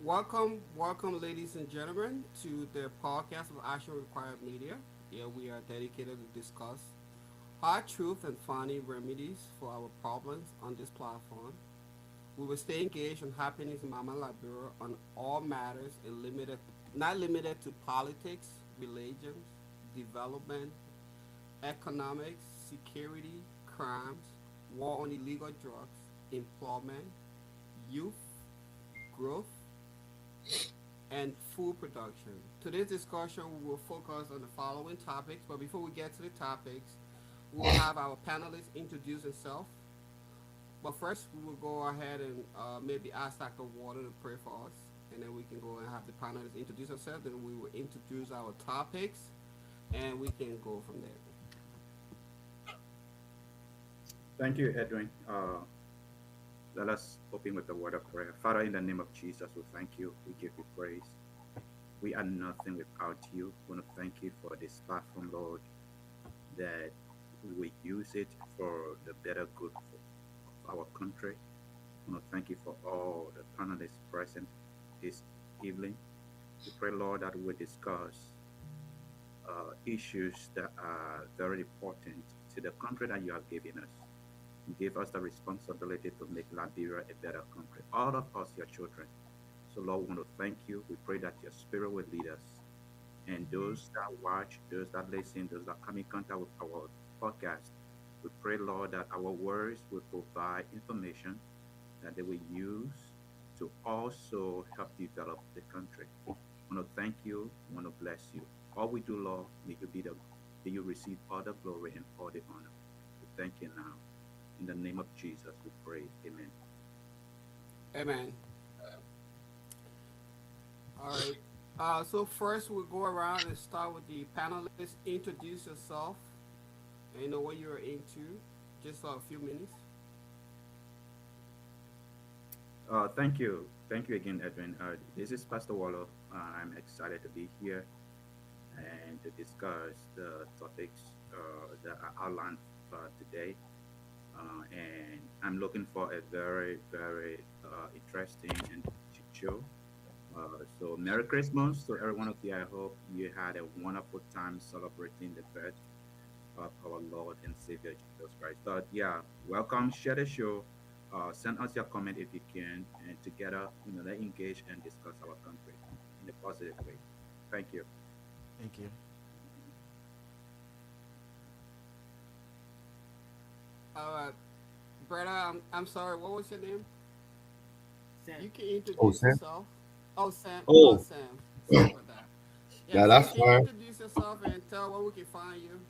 Welcome, ladies and gentlemen, to the podcast of Action Required Media. Here we are dedicated to discuss hard truth and funny remedies for our problems on this platform. We will stay engaged on happenings in Mama Liberia on all matters, not limited to politics, religions, development, economics, security, crimes, war on illegal drugs, employment, youth, growth, and food production. Today's discussion we will focus on the following topics, but before we get to the topics, we will have our panelists introduce themselves. But first, we will go ahead and maybe ask Dr. Water to pray for us, and then we can go and have the panelists introduce themselves. Then we will introduce our topics, and we can go from there. Thank you, Edwin. Let us open with a word of prayer. Father, in the name of Jesus, we thank you. We give you praise. We are nothing without you. We want to thank you for this platform, Lord, that we use it for the better good of our country. We want to thank you for all the panelists present this evening. We pray, Lord, that we discuss issues that are very important to the country that you have given us. You gave us the responsibility to make Liberia a better country. All of us, your children. So, Lord, we want to thank you. We pray that your spirit will lead us. And those that watch, those that listen, those that come in contact with our podcast, we pray, Lord, that our words will provide information that they will use to also help develop the country. I want to thank you. I want to bless you. All we do, Lord, may you receive all the glory and all the honor. We thank you now. In the name of Jesus, we pray. Amen. Amen. All right. So first, we'll go around and start with the panelists. Introduce yourself and you know what you're into. Just a few minutes. Thank you. Thank you again, Edwin. This is Pastor Wallo. I'm excited to be here and to discuss the topics that are outlined today. And I'm looking for a very, very interesting and teaching show. So, Merry Christmas to every one of you. I hope you had a wonderful time celebrating the birth of our Lord and Savior Jesus Christ. But yeah, welcome. Share the show. Send us your comment if you can, and together, let's engage and discuss our country in a positive way. Thank you. Thank you. Uh, Brother, I'm sorry. What was your name? Sam. You can Oh, introduce Sam. yourself. Oh, Sam. Oh, Oh, Sam. Sorry about that. Yeah, yeah, Sam, that's can you fine. introduce yourself and tell where we can find you?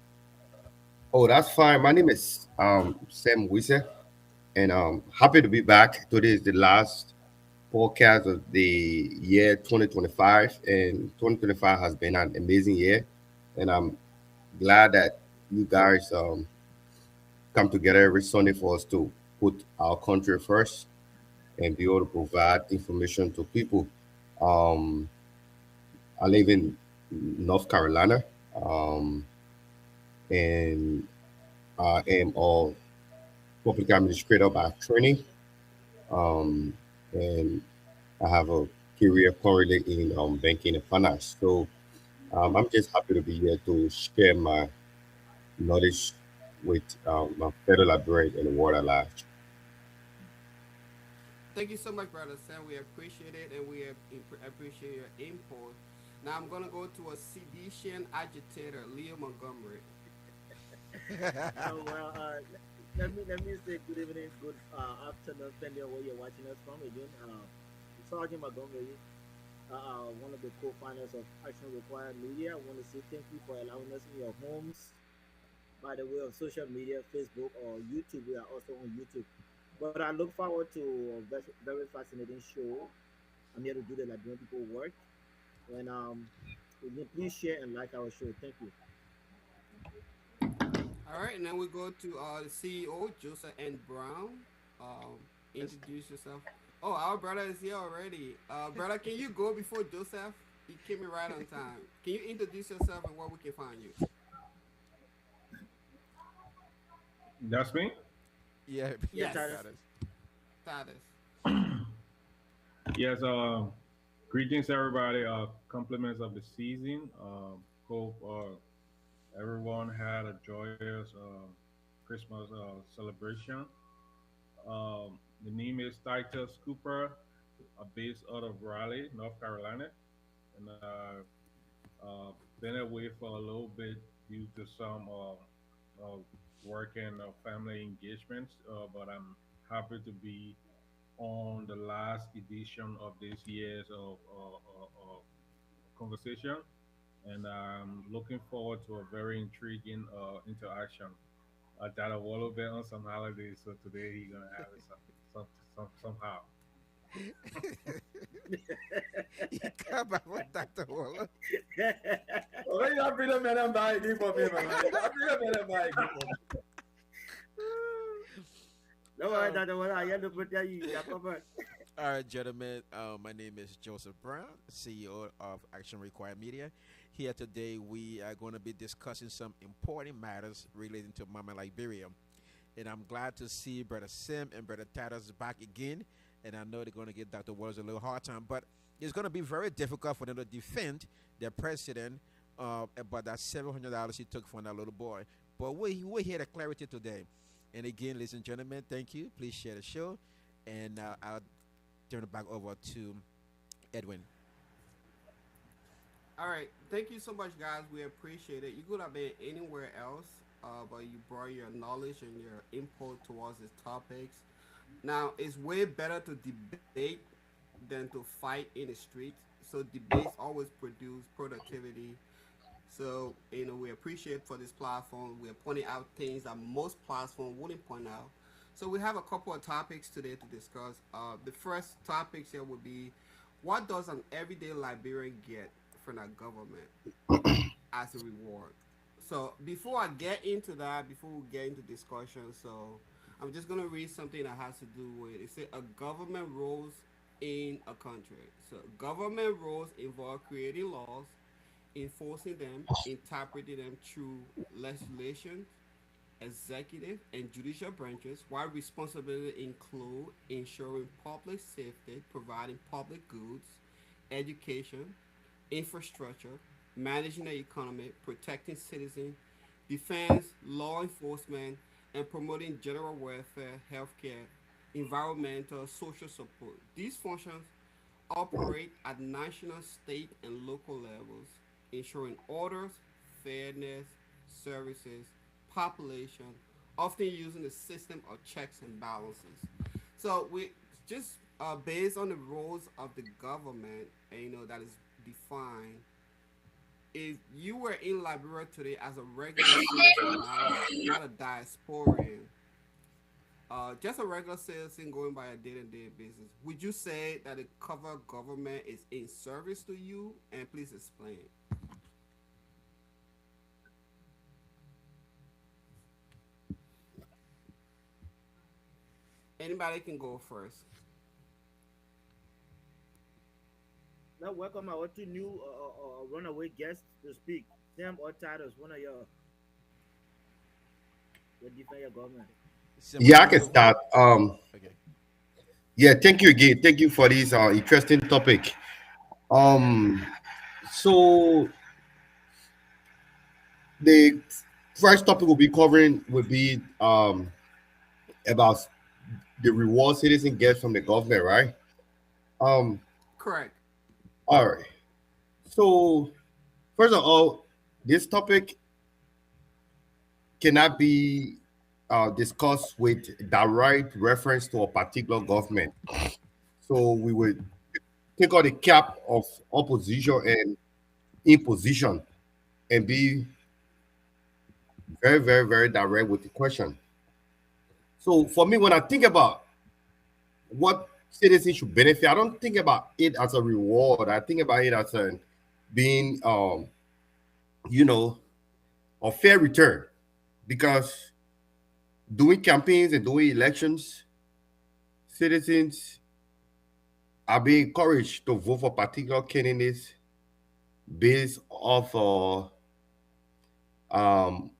Oh, that's fine. My name is Sam Wise, and happy to be back. Today is the last podcast of the year 2025, and 2025 has been an amazing year, and I'm glad that you guys come together every Sunday for us to put our country first and be able to provide information to people. Um, I live in North Carolina, um, and I am a public administrator by training, um, and I have a career currently in banking and finance. So I'm just happy to be here to share my knowledge with my fellow librarian in the world at large. Thank you so much, Brother Sam. We appreciate it and we appreciate your input. Now I'm going to go to a sedition agitator, Leo Montgomery. Well, let me say good evening, good afternoon, depending on where you're watching us from. Again, Sergeant Montgomery, one of the co-founders of Action Required Media. I want to say thank you for allowing us in your homes by the way of social media, Facebook or YouTube. We are also on YouTube. But I look forward to a very fascinating show. I'm here to do the Liberian people work. And again, please share and like our show. Thank you. All right, and then we go to the CEO, Joseph N. Brown. Yes. Introduce yourself. Oh, our brother is here already. Brother, can you go before Joseph? He came in right on time. Can you introduce yourself and where we can find you? That's me. Yeah, Yeah, Yes, Titus. got us. status. Yes. Greetings, everybody. Compliments of the season. Hope everyone had a joyous Christmas celebration. The name is Titus Cooper, based out of Raleigh, North Carolina, and been away for a little bit due to some work and family engagements. But I'm happy to be on the last edition of this year's conversation, and I'm looking forward to a very intriguing interaction. That a little bit on some holidays, so today he's gonna have it somehow. You come back with Dr. Waller. Oh, you have freedom and buy it for me, man. You have freedom and buy it for me. No, I don't know what I had to put that you got covered. All right, gentlemen. My name is Joseph Brown, CEO of Action Required Media. Here today, we are going to be discussing some important matters relating to Mama Liberia. And I'm glad to see Brother Sim and Brother Tatters back again. And I know they're going to give Dr. Wells a little hard time, but it's going to be very difficult for them to defend their president about that $700 he took from that little boy. But we're here to clarity today. And again, ladies and gentlemen, thank you. Please share the show. And I'll turn it back over to Edwin. All right, thank you so much, guys. We appreciate it. You could have been anywhere else, but you brought your knowledge and your input towards these topics. Now, it's way better to debate than to fight in the street. So debates always produce productivity. So, we appreciate for this platform. We are pointing out things that most platforms wouldn't point out. So we have a couple of topics today to discuss. The first topics here would be, what does an everyday Liberian get from the government as a reward? So before I get into that, before we get into discussion, so I'm just gonna read something that has to do with it. Says a government roles in a country. So government roles involve creating laws, enforcing them, interpreting them through legislation, executive and judicial branches, while responsibilities include ensuring public safety, providing public goods, education, infrastructure, managing the economy, protecting citizens, defense, law enforcement, and promoting general welfare, healthcare, environmental, social support. These functions operate at national, state, and local levels, ensuring orders, fairness, services, population, often using a system of checks and balances. So we just based on the roles of the government, that is defined. If you were in Liberia today as a regular citizen, not a diasporian, just a regular citizen going by a day-to-day business, would you say that the cover government is in service to you? And please explain. Anybody can go first. Now, welcome our two new runaway guests to speak. Sam or Titus, one of your defend your government. Sim, would Yeah, you I like to can go first? start. Okay. Yeah, thank you again. Thank you for this interesting topic. Um, so the first topic we'll be covering will be about the reward citizen gets from the government, right? Um, Correct. all right. So first of all, this topic cannot be discussed with direct reference to a particular government. So we would take out the cap of opposition and imposition and be very, very, very direct with the question. So for me, when I think about what citizens should benefit, I don't think about it as a reward. I think about it as a being, you know, a fair return because doing campaigns and doing elections, citizens are being encouraged to vote for particular candidates based off um,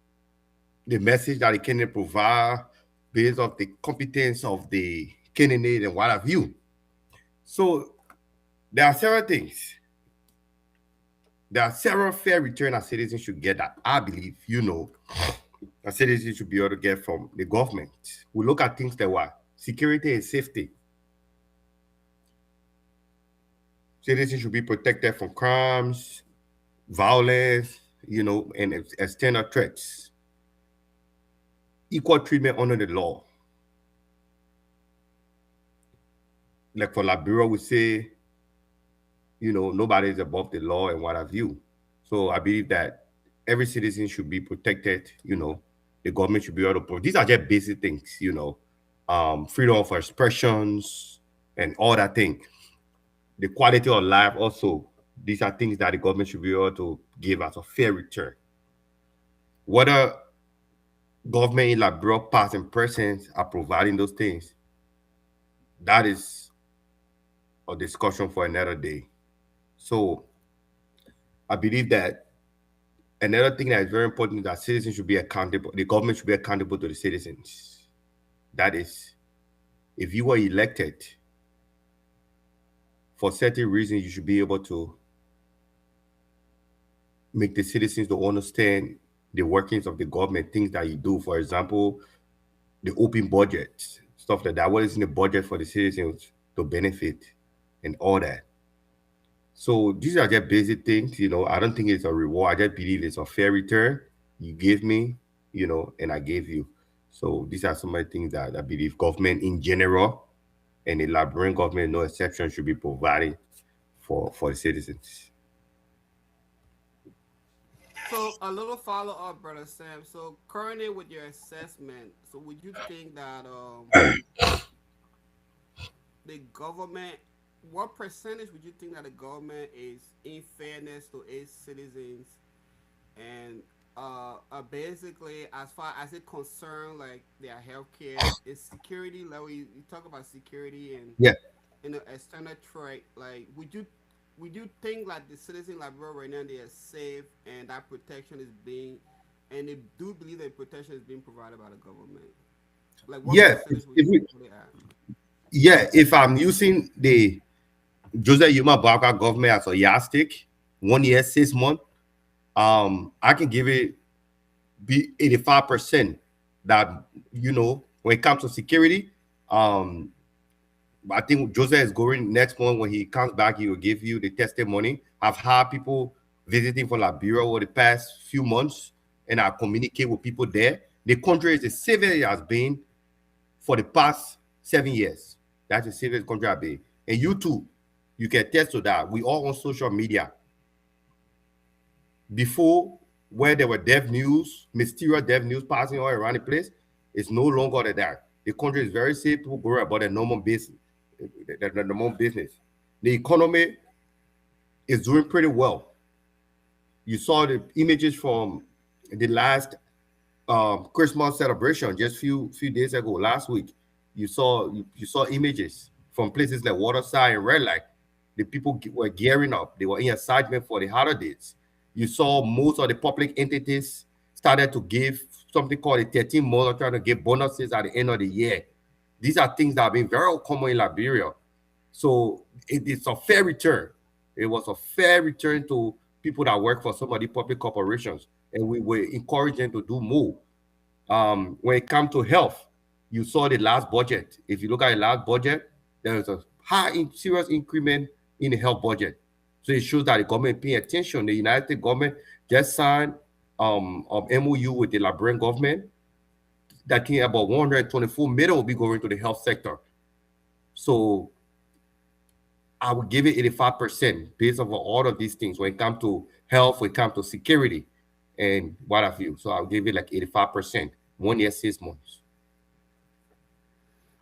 the message that the candidate provide, based off the competence of the candidate and what have you. So There are several things. There are several fair return that citizens should get that I believe, that citizens should be able to get from the government. We look at things that were security and safety. Citizens should be protected from crimes, violence, and external threats. Equal treatment under the law. Like for Liberia, we say, nobody is above the law and what have you. So I believe that every citizen should be protected. The government should be able to. These are just basic things. Freedom of expressions and all that thing. The quality of life also. These are things that the government should be able to give as a fair return. Whether government in Liberia, past and present, are providing those things, that is a discussion for another day. So I believe that another thing that is very important is that citizens should be accountable. The government should be accountable to the citizens. That is, if you were elected, for certain reasons, you should be able to make the citizens to understand the workings of the government, things that you do. For example, the open budget, stuff like that. What is in the budget for the citizens to benefit and all that. So these are just basic things. I don't think it's a reward. I just believe it's a fair return. You gave me, and I gave you. So these are some of the things that I believe government in general and the Liberian government, no exception, should be providing for the citizens. So a little follow up, brother Sam. So currently, with your assessment, so would you think that the government, what percentage would you think that the government is in fairness to its citizens, and basically as far as it concern like their healthcare, is security level? You talk about security and Yeah. external threat. Like, would you think like the citizen Liberia right now they are safe and that protection is being, and they do believe that protection is being provided by the government? Like, what Yeah. percentage would If you we, put it at? yeah, if I'm using the Joseph Yuma Baka government as a yardstick, 1 year, 6 months, I can give it be 85% that when it comes to security. I think Joseph is going next month. When he comes back, he will give you the testimony. I've had people visiting from Liberia over the past few months, and I communicate with people there. The country is the safest it has been for the past 7 years. That's the safest country I've been. And you too, you can attest to that. We all on social media. Before, where there were death news, mysterious death news passing all around the place, it's no longer like that. The country is very safe. People go about their normal business. The normal business. The economy is doing pretty well. You saw the images from the last Christmas celebration just few days ago, last week. You saw images from places like Waterside and Red Light. The people were gearing up. They were in excitement for the holidays. You saw most of the public entities started to give something called a 13 month, trying to give bonuses at the end of the year. These are things that have been very common in Liberia. So it's a fair return. It was a fair return to people that work for some of the public corporations, and we were encouraging them to do more. When it comes to health, you saw the last budget. If you look at the last budget, there is a serious increment in the health budget. So it shows that the government paying attention. The United States government just signed MOU with the Liberian government that came about 124 million will be going to the health sector. So I would give it 85% based on all of these things when it comes to health, when it comes to security, and what have you. So I'll give it like 85%, 1 year, 6 months.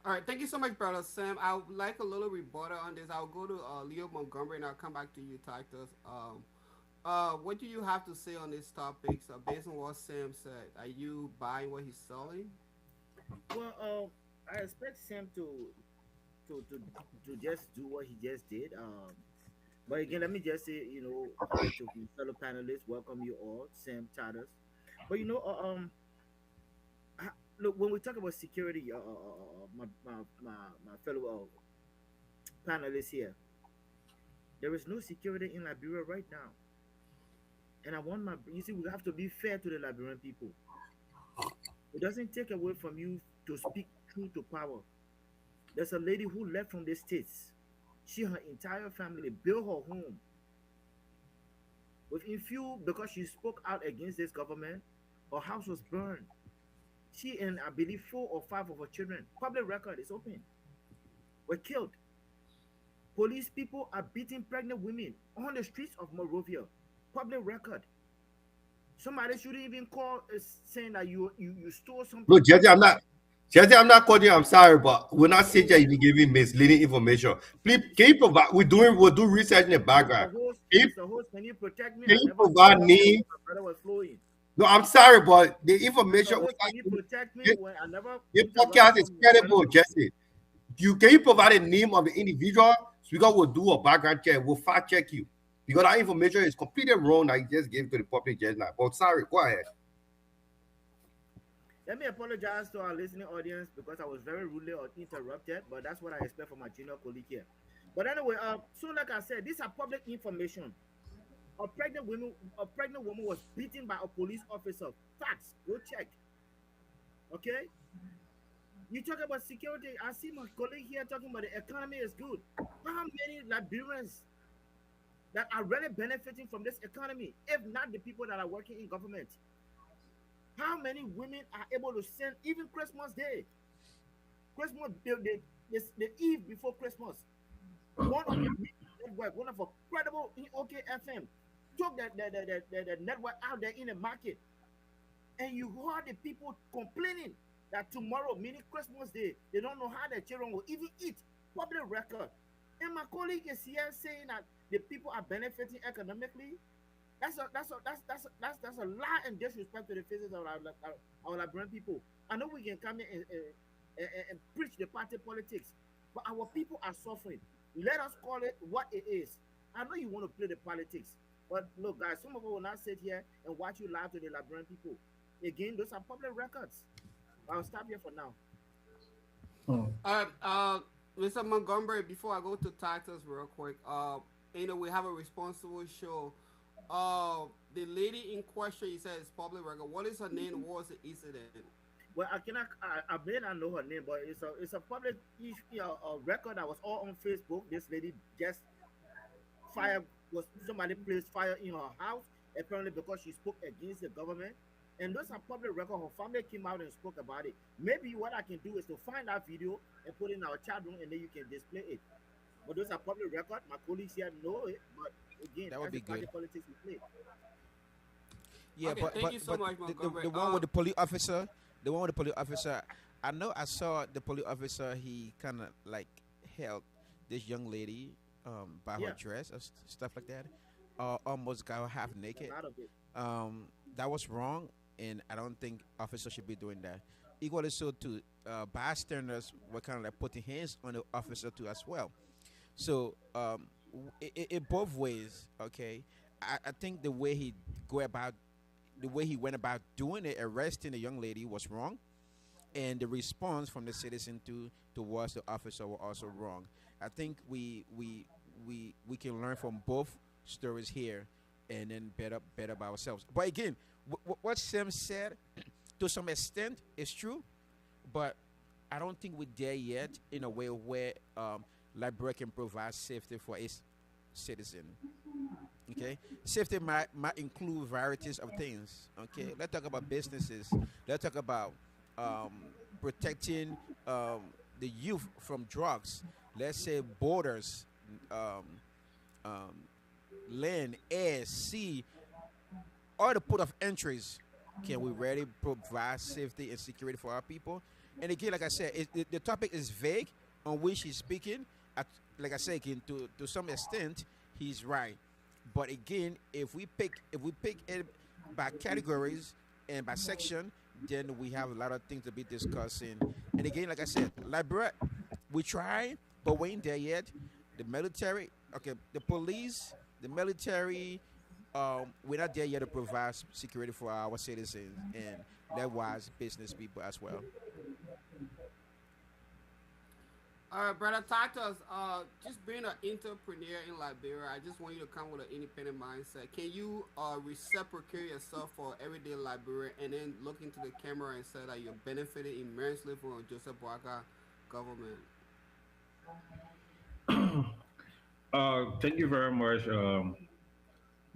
All right, thank you so much, brother Sam. I would like a little rebuttal on this. I'll go to Leo Montgomery and I'll come back to you, Titus. What do you have to say on this topic? So based on what Sam said, are you buying what he's selling? Well, I expect Sam to to to just do what he just did. But again, let me just say, to the fellow panelists, welcome you all, Sam Tatters. But look, when we talk about security, my fellow panelists here, There is no security in Liberia right now. And I want my, you see, we have to be fair to the Liberian people. It doesn't take away from you to speak truth to power. There's a lady who left from the States. She, her entire family built her home within few because she spoke out against this government. Her house was burned. She and I believe four or five of her children, public record is open, were killed. Police people are beating pregnant women on the streets of Monrovia. Public record. Somebody shouldn't even call saying that you stole No, something from Jesse, I'm someone. not. Jesse, I'm not calling you. I'm sorry, but we're not saying that you giving misleading information. Please, can you provide? We'll do research in the background. Can you, Mr. Host, can you protect me? can I you never said provide anything name? when my brother was flowing. No, I'm sorry, but the Mr. information Host, can you protect me the, when I never the interrupted podcast is when my brother credible, was Jesse. Can you provide the name of the individual? So we will do a background check. We'll fact check you because that information is completely wrong that you just gave to the public just now. But sorry, go ahead. Let me apologize to our listening audience because I was very rudely or interrupted, but that's what I expect from my junior colleague here. But anyway, so like I said, these are public information. A pregnant woman was beaten by a police officer. Facts. Go check. Okay. You talk about security. I see my colleague here talking about the economy is good. How many Liberians that are really benefiting from this economy, if not the people that are working in government? How many women are able to send even Christmas Day, Christmas the eve before Christmas? One of the network, one of a credible OKFM took the network out there in the market, and you heard the people complaining that tomorrow, meaning Christmas Day, they don't know how their children will even eat. Public record. And my colleague is here saying that the people are benefiting economically. That's a lie and disrespect to the faces of our Liberian people. I know we can come in and preach the party politics, but our people are suffering. Let us call it what it is. I know you want to play the politics, but look, guys, some of us will not sit here and watch you lie to the Liberian people. Again, those are public records. I'll stop here for now. Uh, uh, Mr. Montgomery, before I go to taxes real quick, we have a responsible show. The lady in question, you said is public record. What is her name? What was the incident? Well, I cannot. I may not know her name, but it's a public a record that was all on Facebook. This lady just fire was somebody placed fire in her house apparently because she spoke against the government. And those are public record. Her family came out and spoke about it. Maybe what I can do is to find that video and put it in our chat room, and then you can display it. But those are public record. My colleagues here know it. But again, That would that's the be party good. politics we play. Yeah, Okay, thank you so but much, Montgomery. the one with the police officer, the one with the police officer, I know I saw the police officer. He kind of like held this young lady by her Yeah, dress or stuff like that, almost got her half a naked. lot of it. That was wrong, and I don't think officers should be doing that. Equally so, to bystanders were kind of like putting hands on the officer too as well. So it both ways, okay. I think the way he went about doing it, arresting the young lady, was wrong, and the response from the citizen towards the officer were also wrong. I think we can learn from both stories here, and then better by ourselves. But again, what Sam said, to some extent, is true, but I don't think we're there yet in a way where Liberia can provide safety for its citizen. Okay, safety might include varieties of things. Okay, let's talk about businesses. Let's talk about um, protecting the youth from drugs. Let's say borders, um, um, land, air, sea, or the port of entries. Can we really provide safety and security for our people? And again, like I said, the topic is vague on which he's speaking. Like I said, again, to some extent, he's right. But again, if we pick it by categories and by section, then we have a lot of things to be discussing. And again, like I said, Liberia, we try, but we ain't there yet. The military, okay, the police, the military, we're not there yet to provide security for our citizens and, likewise, business people as well. All right, brother Titus. Just being an entrepreneur in Liberia, I just want you to come with an independent mindset. Can you reciprocate yourself for everyday Liberia, and then look into the camera and say that you're benefiting immensely from Joseph Boakai government? Thank you very much.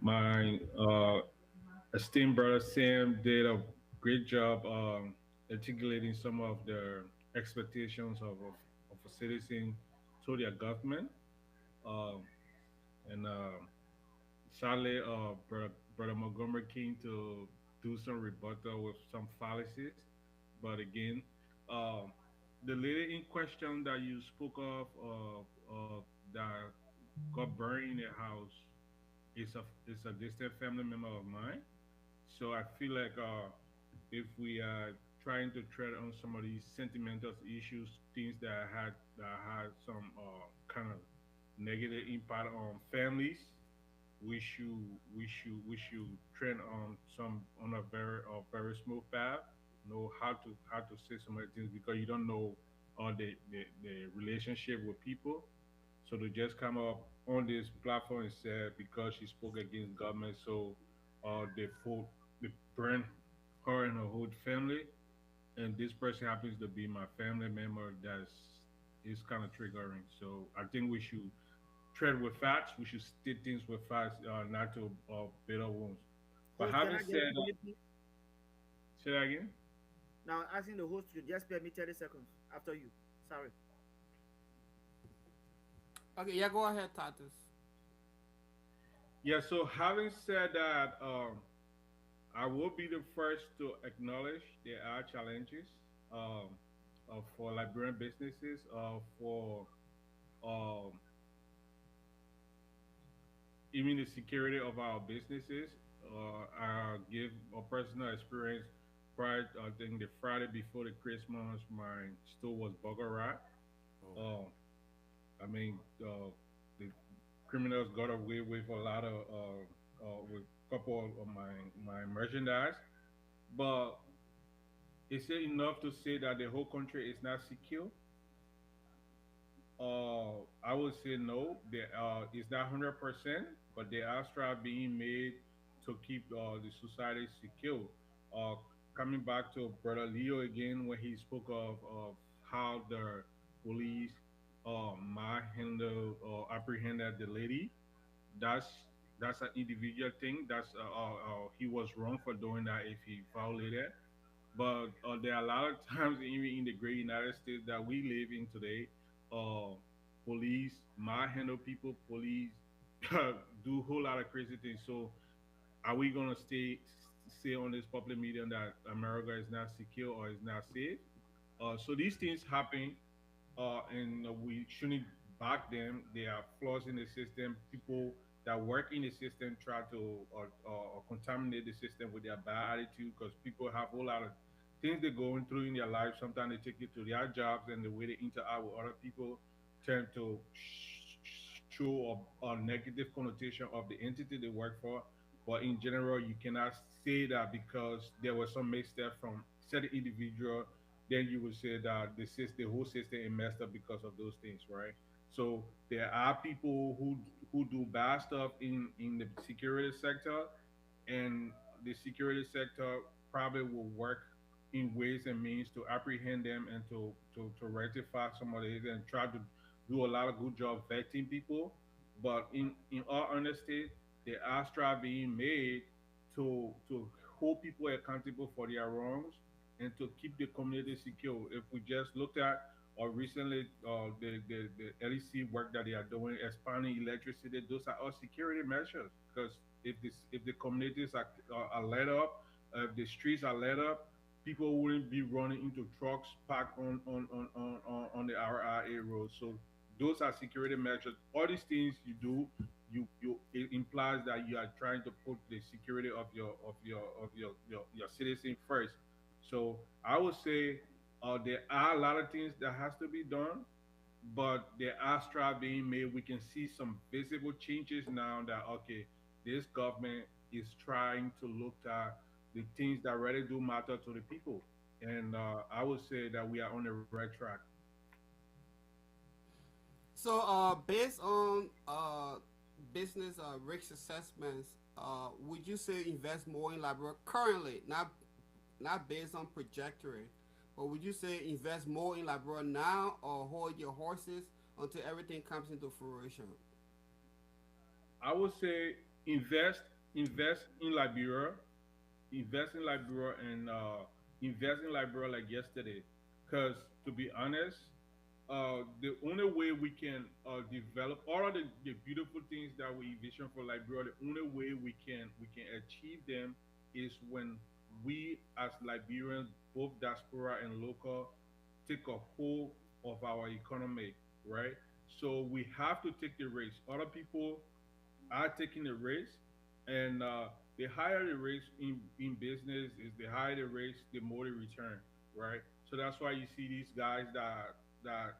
My esteemed brother Sam did a great job articulating some of the expectations of a citizen to their government. Um, and sadly, brother Montgomery came to do some rebuttal with some fallacies. But again, um, the lady in question that you spoke of that got burned in the house is a distant family member of mine. So I feel like if we are trying to tread on some of these sentimental issues, things that had some kind of negative impact on families, we should tread on some on a very smooth path. Know how to say some of the things because you don't know the relationship with people. So to just come up on this platform and say because she spoke against government, so they burn her and her whole family, and this person happens to be my family member. That's is kind of triggering. So I think we should tread with facts. We should state things with facts, not to bitter wounds. But Host, can having I get said a that, minute, please? say that again. Now, asking the host to just spare me 30 seconds after you. Sorry. Okay, yeah, go ahead, Titus. Yeah. So having said that, I will be the first to acknowledge there are challenges um, for Liberian businesses, for um, even the security of our businesses. I give a personal experience. Prior, I think the Friday before the Christmas, my store was bugger rat. Oh. Um, I mean, the criminals got away with a lot of with a couple of my merchandise, but is it enough to say that the whole country is not secure? I would say no. There it's not 100%, but there are strides being made to keep the society secure. Uh, Coming back to Brother Leo again, when he spoke of how the police might handle or apprehended the lady, that's that's an individual thing. He was wrong for doing that if he violated. But there are a lot of times, even in the great United States that we live in today, uh, police might handle people. Police do a whole lot of crazy things. So, are we gonna say on this public media that America is not secure or is not safe? So these things happen, and we shouldn't back them. There are flaws in the system. People that work in the system try to contaminate the system with their bad attitude because people have a whole lot of things they're going through in their life. Sometimes they take it to their jobs and the way they interact with other people tend to show a negative connotation of the entity they work for. But in general, you cannot say that because there was some misstep from certain individual, then you would say that the whole system is messed up because of those things, right? So there are people who do bad stuff in the security sector, and the security sector probably will work in ways and means to apprehend them and to rectify some of it and try to do a lot of good job vetting people. But in all honesty, there are strides being made to hold people accountable for their wrongs and to keep the community secure. If we just looked at or recently the LEC work that they are doing, expanding electricity, those are all security measures. Because if the communities are lit up, if the streets are lit up, people wouldn't be running into trucks parked on the RIA road. So those are security measures. All these things you do, you it implies that you are trying to put the security of your citizen first. So I would say there are a lot of things that has to be done, but there are strides being made. We can see some visible changes now that okay, this government is trying to look at the things that really do matter to the people, and I would say that we are on the right track. So, based on business risk assessments, would you say invest more in Liberia currently, not based on trajectory, but would you say invest more in Liberia now or hold your horses until everything comes into fruition? I would say invest invest in Liberia, invest in Liberia, and invest in Liberia like yesterday. Because to be honest, the only way we can develop all of the beautiful things that we envision for Liberia, the only way we can achieve them is when we as Liberians, both diaspora and local, take a hold of our economy, right? So we have to take the race. Other people are taking the race, and the higher the race in business is, the higher the race, the more the return, right? So that's why you see these guys that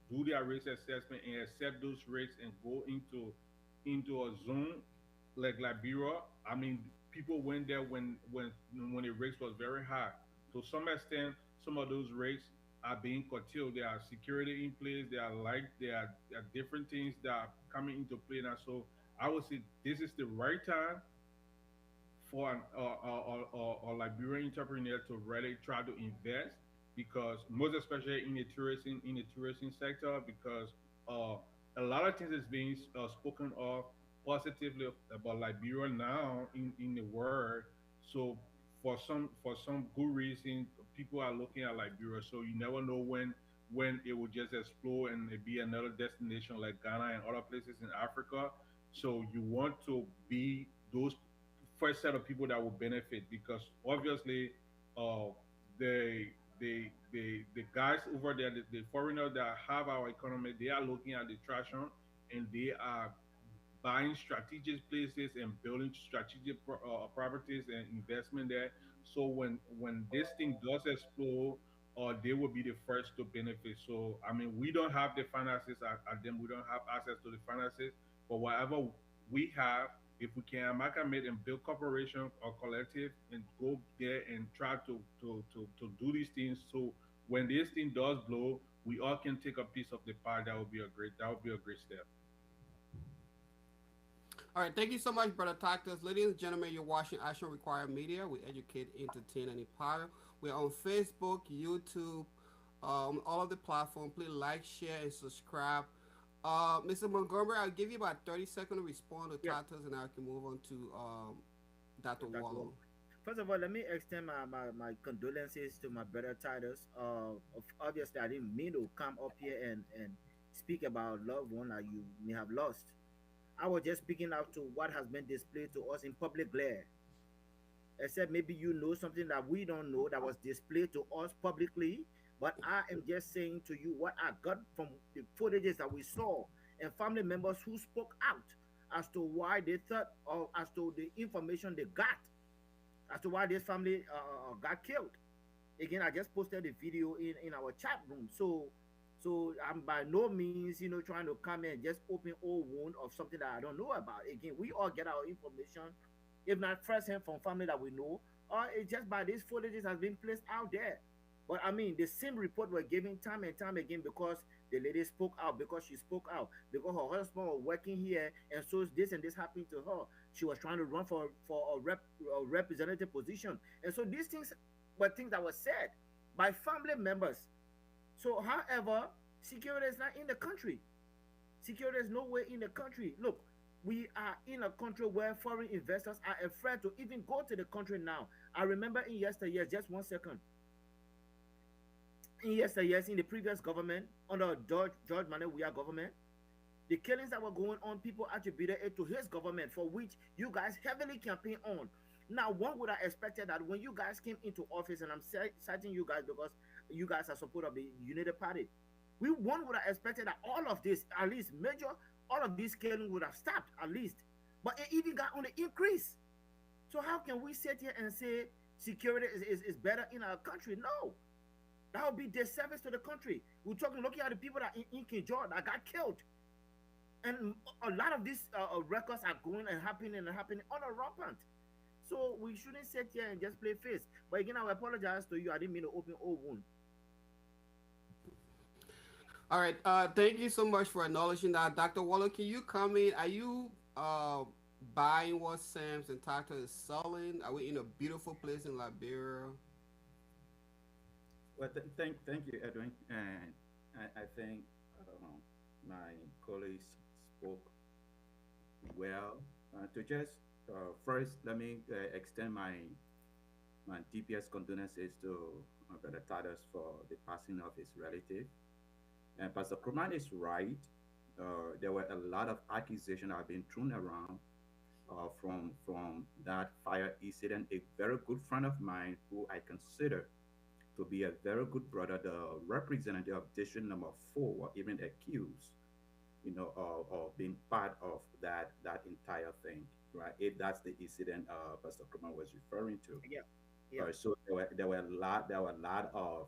do their race assessment and accept those rates and go into a zone like Liberia. I mean, people went there when the race was very high. To some extent, some of those rates are being curtailed. There are security in place. There are different things that are coming into play now. So I would say this is the right time for a Liberian entrepreneur to really try to invest, because most especially in the tourism sector, because uh, a lot of things is being spoken of positively about Liberia now in the world. So for some good reason, people are looking at Liberia. So you never know when it will just explode and it be another destination like Ghana and other places in Africa. So you want to be those first set of people that will benefit, because obviously uh the guys over there, the foreigners that have our economy, they are looking at the traction, and they are buying strategic places and building strategic properties and investment there. So when this thing does explode, they will be the first to benefit. So I mean, we don't have the finances at them. We don't have access to the finances, but whatever we have, if we can amalgamate and build corporation or collective and go there and try to do these things, so when this thing does blow, we all can take a piece of the pie. That would be a great step. All right, thank you so much, Brother Tactus. Ladies and gentlemen, you're watching Action Required Media. We educate, entertain, and empower. We're on Facebook, YouTube, all of the platforms. Please like, share, and subscribe. Mr. Montgomery, I'll give you about 30 seconds to respond to Yeah, Tactus, and I can move on to Dr. Dr. Wallow. Wong. First of all, let me extend my condolences to my brother Titus. Obviously, I didn't mean to come up here and speak about loved one that you may have lost. I was just speaking out to what has been displayed to us in public glare. Except maybe you know something that we don't know that was displayed to us publicly. But I am just saying to you what I got from the footages that we saw and family members who spoke out as to why they thought, or as to the information they got as to why this family got killed. Again, I just posted the video in our chat room. So I'm by no means, trying to come and just open old wound of something that I don't know about. Again, we all get our information, if not firsthand from family that we know, or it's just by these footages has been placed out there. But I mean, the same report we're giving time and time again, because the lady spoke out, because she spoke out, because her husband was working here, and so this and this happened to her. She was trying to run for a representative position, and so these things were things that were said by family members. So, however, security is not in the country. Security is nowhere in the country. Look, we are in a country where foreign investors are afraid to even go to the country now. I remember in yesteryears, just 1 second, in yesteryears, in the previous government, under George Manuel Weah government, the killings that were going on, people attributed it to his government, for which you guys heavily campaign on. Now, one would have expected that when you guys came into office, and I'm citing you guys because you guys are support of the United Party, one would have expected that all of this, at least major, all of this killing would have stopped at least. But it even got on the increase. So how can we sit here and say security is better in our country? No. That would be disservice to the country. We're talking, looking at the people that in King George that got killed. And a lot of these records are going and happening on a rampant. So we shouldn't sit here and just play face. But again, I apologize to you. I didn't mean to open old wound. All right. Thank you so much for acknowledging that, Dr. Waller. Can you comment? Are you buying what Sam's and Tata is selling? Are we in a beautiful place in Liberia? Well, thank you, Edwin. And I think my colleagues spoke well. To just first, let me extend my deepest condolences to Brother Tadas for the passing of his relative. And Pastor Kruman is right. There were a lot of accusations that have been thrown around from that fire incident. A very good friend of mine, who I consider to be a very good brother, the representative of District Number Four, were even accused, of being part of that entire thing, right? If that's the incident Pastor Kramer was referring to. Yeah, yeah, So there were a lot of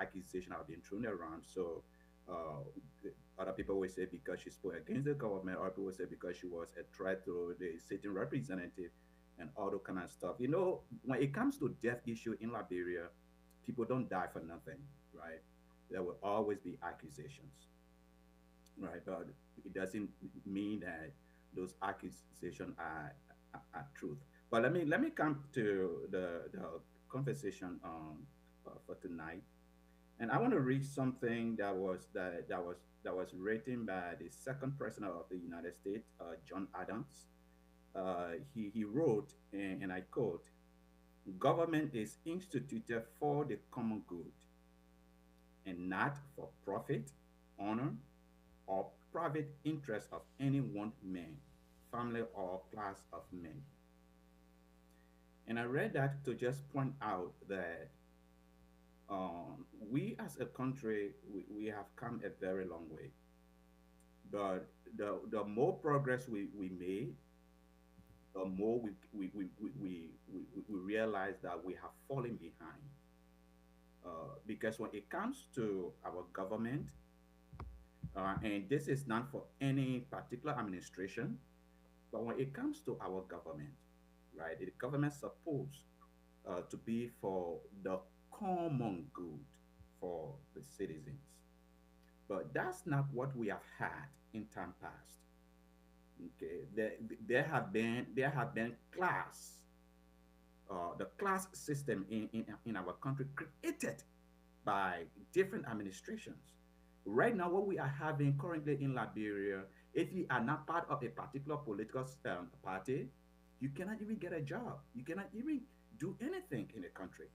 accusations that have been thrown around. So uh, other people will say because she spoke against the government, or people will say because she was a threat to the sitting representative, and all that kind of stuff. When it comes to death issue in Liberia, people don't die for nothing, right? There will always be accusations, right? But it doesn't mean that those accusations are truth. But let me come to the conversation for tonight, and I want to read something that was written by the second president of the United States, John Adams. He wrote, and I quote: "Government is instituted for the common good, and not for profit, honor, or private interest of any one man, family, or class of men." And I read that to just point out that we as a country, we have come a very long way. But the more progress we made, the more we realize that we have fallen behind. Because when it comes to our government, and this is not for any particular administration, but when it comes to our government, right, the government supposed to be for the common good for the citizens. But that's not what we have had in time past. Okay, there have been the class system in our country created by different administrations. Right now, what we are having currently in Liberia, if you are not part of a particular political party, you cannot even get a job. You cannot even do anything in the country,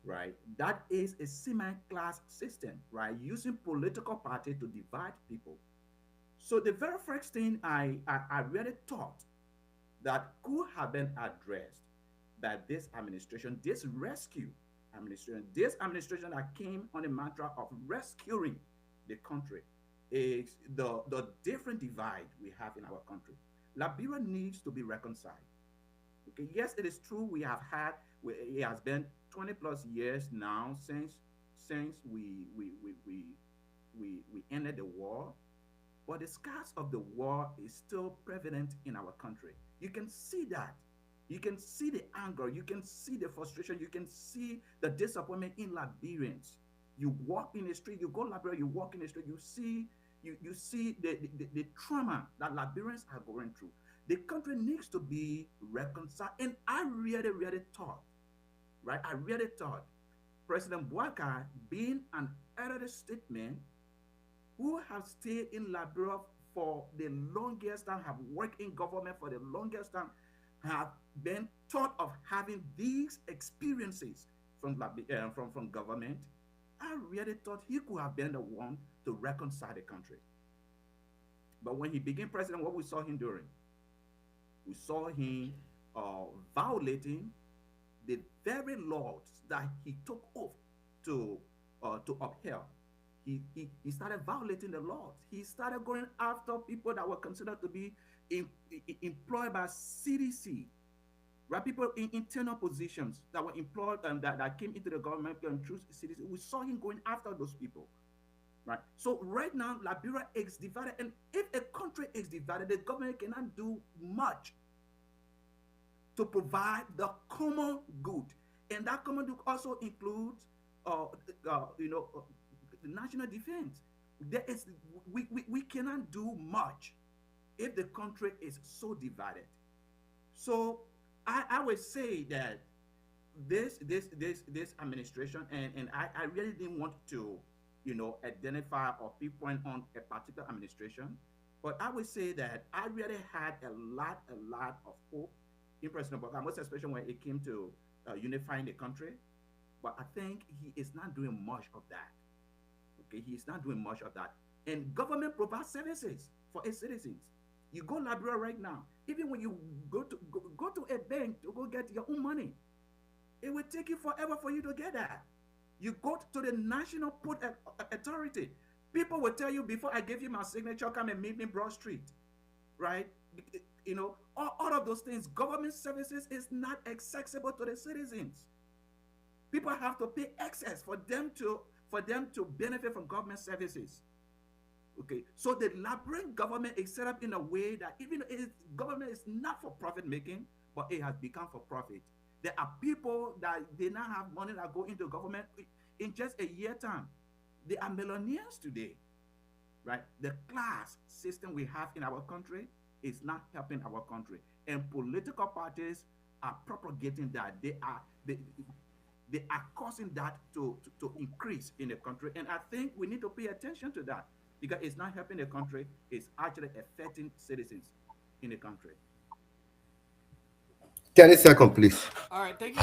right? That is a semi-class system, right? Using political party to divide people. So the very first thing I really thought that could have been addressed by this administration, this rescue administration, this administration that came on the mantra of rescuing the country, is the different divide we have in our country. Liberia needs to be reconciled. Okay, yes, it is true it has been 20 plus years now since we ended the war, but the scars of the war is still prevalent in our country. You can see that. You can see the anger. You can see the frustration. You can see the disappointment in Liberians. You walk in the street, you go to Liberia, you walk in the street, you see the trauma that Liberians are going through. The country needs to be reconciled. And I really, really thought, right? I really thought President Bouakai, being an elderly statesman who have stayed in Liberia for the longest time, have worked in government for the longest time, have been taught of having these experiences from government. I really thought he could have been the one to reconcile the country. But when he became president, what we saw him doing, we saw him violating the very laws that he took oath to uphold. He started violating the laws. He started going after people that were considered to be employed by CDC, right? People in internal positions that were employed and that came into the government and through CDC. We saw him going after those people, right? So right now, Liberia is divided, and if a country is divided, the government cannot do much to provide the common good, and that common good also includes, the national defense. there is we cannot do much if the country is so divided. So I would say that this administration, and I really didn't want to, identify or pinpoint on a particular administration, but I would say that I really had a lot of hope in President Obama, most especially when it came to unifying the country. But I think he is not doing much of that. Okay, he is not doing much of that. And government provides services for its citizens. You go Liberia right now, even when you go to a bank to go get your own money, it will take you forever for you to get that. You go to the National Port Authority. People will tell you, before I give you my signature, come and meet me Broad Street, right? All of those things. Government services is not accessible to the citizens. People have to pay excess for them to benefit from government services. Okay, so the Liberian government is set up in a way that even government is not for profit making, but it has become for profit. There are people that they now have money that go into government in just a year time. They are millionaires today, right? The class system we have in our country is not helping our country, and political parties are propagating that. They are causing that to increase in the country, and I think we need to pay attention to that because it's not helping the country; it's actually affecting citizens in the country. 30 seconds, please. All right, thank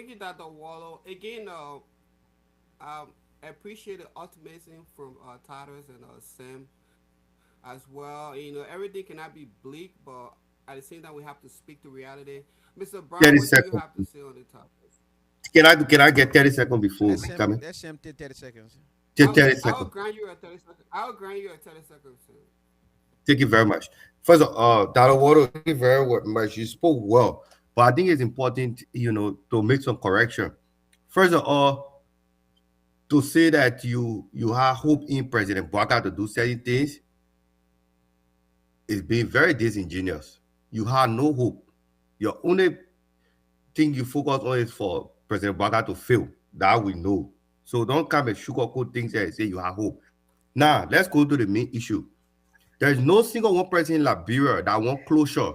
you, Dr. Wallow. Again, I appreciate the optimism from Titus and Sam as well. Everything cannot be bleak, but at the same time, we have to speak to reality. Mr. Brown, 30 what do you seconds. have to say on the topic? Can I get 30 seconds before coming? That's empty 30 seconds. Just 30 seconds. I'll grant you a 30 second. I'll grant you a 30 second. Thank you very much. First of all, Dr. Water, thank you very much. You spoke well, but I think it's important, to make some correction. First of all, to say that you have hope in President Baka to do certain things is being very disingenuous. You have no hope. Your only thing you focus on is for President Baka to fail. That we know. So don't come and sugarcoat things and say you have hope. Now, let's go to the main issue. There is no single one person in Liberia that want closure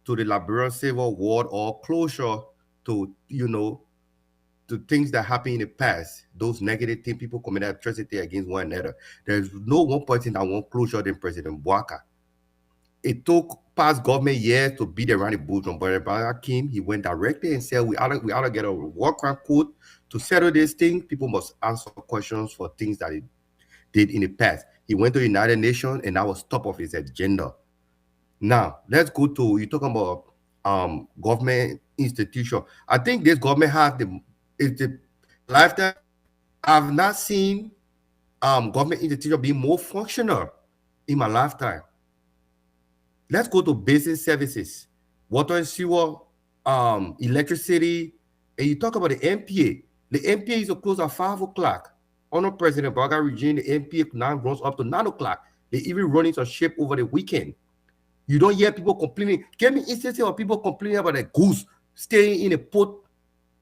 to the Liberian civil war or closure to, to things that happened in the past, those negative things, people committed atrocity against one another. There's no one person that want closure than President Baka. It took past government years to beat around the bush. When President Baka came, he went directly and said, we ought to get a war crime code to settle this thing. People must answer questions for things that he did in the past. He went to the United Nations, and that was top of his agenda. Now, let's go to, you talking about government institution. I think this government has the lifetime. I've not seen government institution be more functional in my lifetime. Let's go to basic services, water and sewer, electricity, and you talk about the MPA. The MPA is close at 5 o'clock. Under President Baka regime, the MPA now runs up to 9 o'clock. They even running some ship over the weekend. You don't hear people complaining. Give me instances of people complaining about a goose staying in a port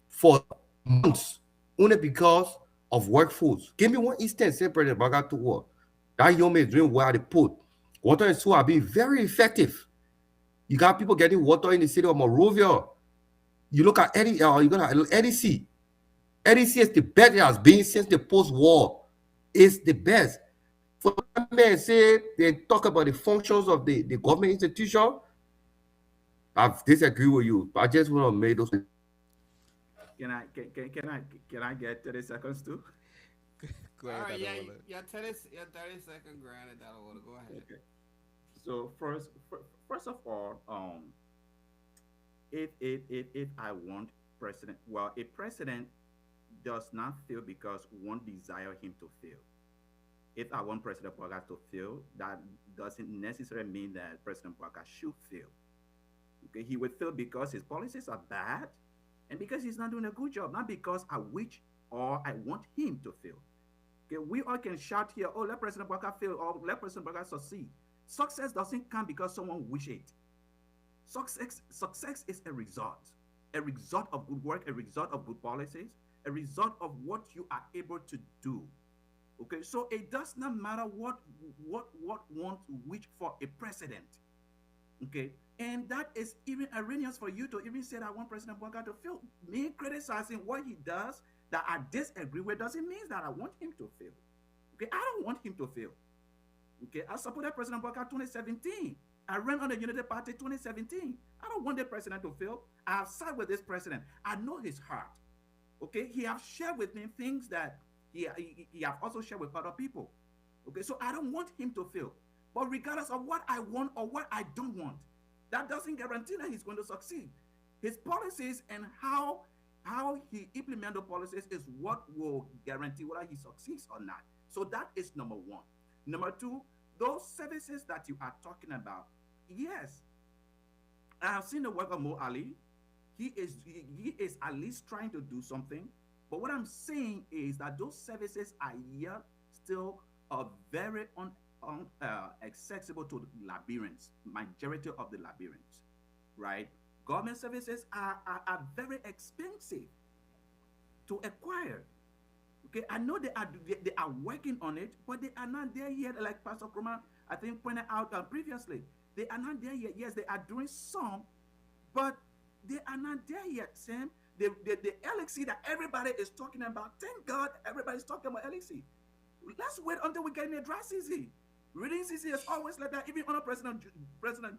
for months only because of workforce. Give me one instance, say President Baka to work. That young man is doing well at the port. Water and sewer are being very effective. You got people getting water in the city of Monrovia. You look at you got EDC. EDC is the best it has been since the post-war. It's the best. For that man say they talk about the functions of the government institution, I disagree with you. But I just want to make those. Can I get 30 seconds too? Go All ahead, right, Dr. yeah, Waller. yeah, 30 second granted, Dr. Wallow. Go ahead. Okay. So first of all, if I want president, well, a president does not fail because one desire him to fail. If I want President Baka to fail, that doesn't necessarily mean that President Baka should fail. Okay, he would fail because his policies are bad and because he's not doing a good job, not because I wish or I want him to fail. Okay, we all can shout here, oh, let President Baka fail or let President Baka succeed. Success doesn't come because someone wish it. Success is a result of good work, a result of good policies, a result of what you are able to do. Okay, so it does not matter what wants which for a president. Okay, and that is even erroneous for you to even say that I want President Boga to fail. Me criticizing what he does that I disagree with doesn't mean that I want him to fail. Okay, I don't want him to fail. Okay, I supported President Boga 2017. I ran on the Unity Party 2017. I don't want the president to fail. I have sat with this president. I know his heart. Okay, he have shared with me things that he have also shared with other people. Okay, so I don't want him to fail. But regardless of what I want or what I don't want, that doesn't guarantee that he's going to succeed. His policies and how he implement the policies is what will guarantee whether he succeeds or not. So that is number one. Number two, those services that you are talking about, yes, I have seen the work of Mo Ali. He is at least trying to do something. But what I'm saying is that those services are yet still very accessible to the Liberians, majority of the Liberians, right? Government services are very expensive to acquire. Okay, I know they are working on it, but they are not there yet. Like Pastor Kroma, I think pointed out previously, they are not there yet. Yes, they are doing some, but they are not there yet, Sam. The elixir that everybody is talking about, thank God everybody's talking about elixir. Let's wait until we get in a dry season. Reading season is always like that, even under President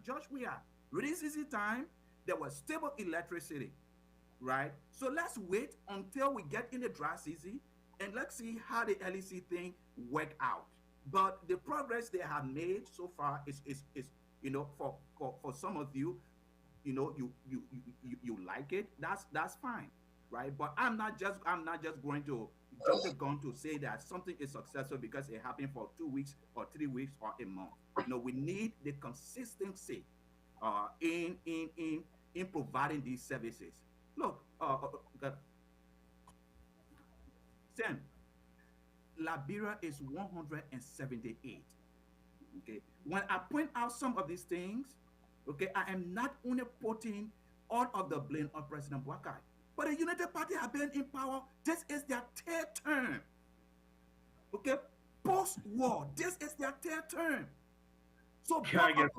Josh Weah. Reading season time, there was stable electricity, right? So let's wait until we get in the dry season and let's see how the LEC thing work out. But the progress they have made so far is for some of you, you like it, that's fine, right? But I'm not just going to jump the gun to say that something is successful because it happened for 2 weeks or 3 weeks or a month. No, we need the consistency in providing these services. Look, Sam, Liberia is 178. Okay, when I point out some of these things, okay, I am not only putting all of the blame on President Boakai, but the United Party have been in power. This is their third term. Okay, post-war, this is their third term. So Can I get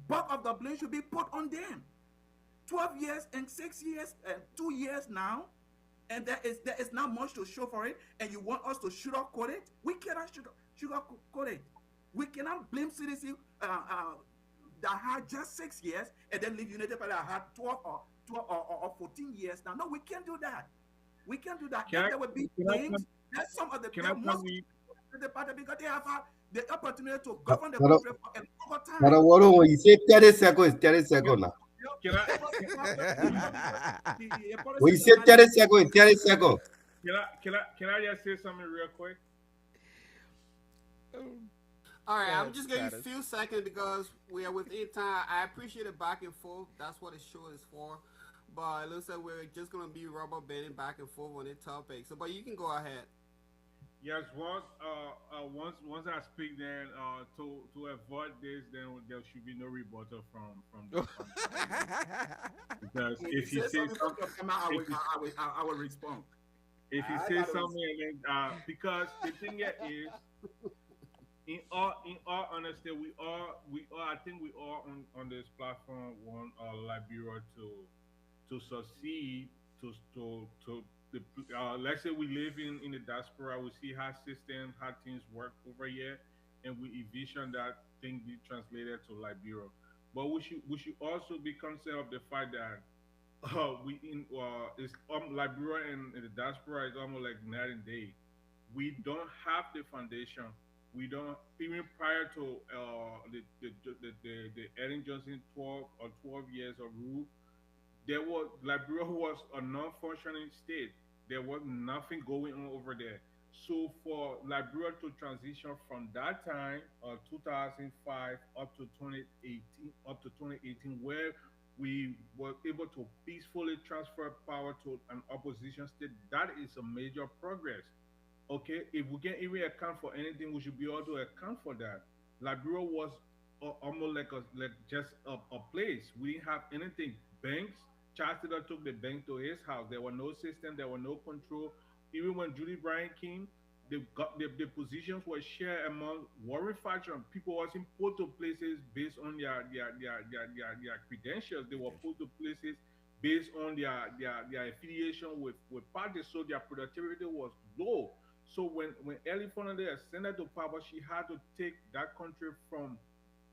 bulk of the blame should be put on them. 12 years and 6 years and 2 years now, and there is not much to show for it, and you want us to sugarcoat it? We cannot sugarcoat it. We cannot blame CDC that had just 6 years and then leave United Party that had 12 or 14 years now. No, we can't do that. We can't do that. can If I there will be can I things that some of the can I most tell you the party because they have had the opportunity to govern the But, country for a longer but time. when you say 30 seconds, 30 can, seconds now. can I The When policies you that say are 30 seconds, 30 seconds. can I just say something real quick? All right, I'm Good just giving you a status. few seconds because we are within time. I appreciate the back and forth. That's what the show is for. But it looks like we're just gonna be rubber banding back and forth on the topic. So, but you can go ahead. Yes, once I speak, then to avoid this, then there should be no rebuttal from the panel, because if you if he say says something from something, your mouth, if he I will respond. if he I says gotta something, and then because the thing here is, in all honesty, we all I think we all on this platform want Liberia to succeed, to the let's say we live in the diaspora, we see how system, how things work over here, and we envision that thing be translated to Liberia. But we should also be concerned of the fact that we in it's Liberia and the diaspora is almost like night and day. We don't have the foundation. We don't even prior to the Ellen Johnson 12 years of rule. There was Liberia was a non-functioning state. There was nothing going on over there. So for Liberia to transition from that time, 2005 up to 2018, where we were able to peacefully transfer power to an opposition state, that is a major progress. Okay, if we can even account for anything, we should be able to account for that. Liberia was almost like just a place. We didn't have anything. Banks, Chancellor took the bank to his house. There were no system. There were no control. Even when Judy Bryant came, the positions were shared among warring factions. People wasn't put to places based on their credentials. They were put to places based on their affiliation with parties, so their productivity was low. So when Ellie Fonade ascended to power, she had to take that country from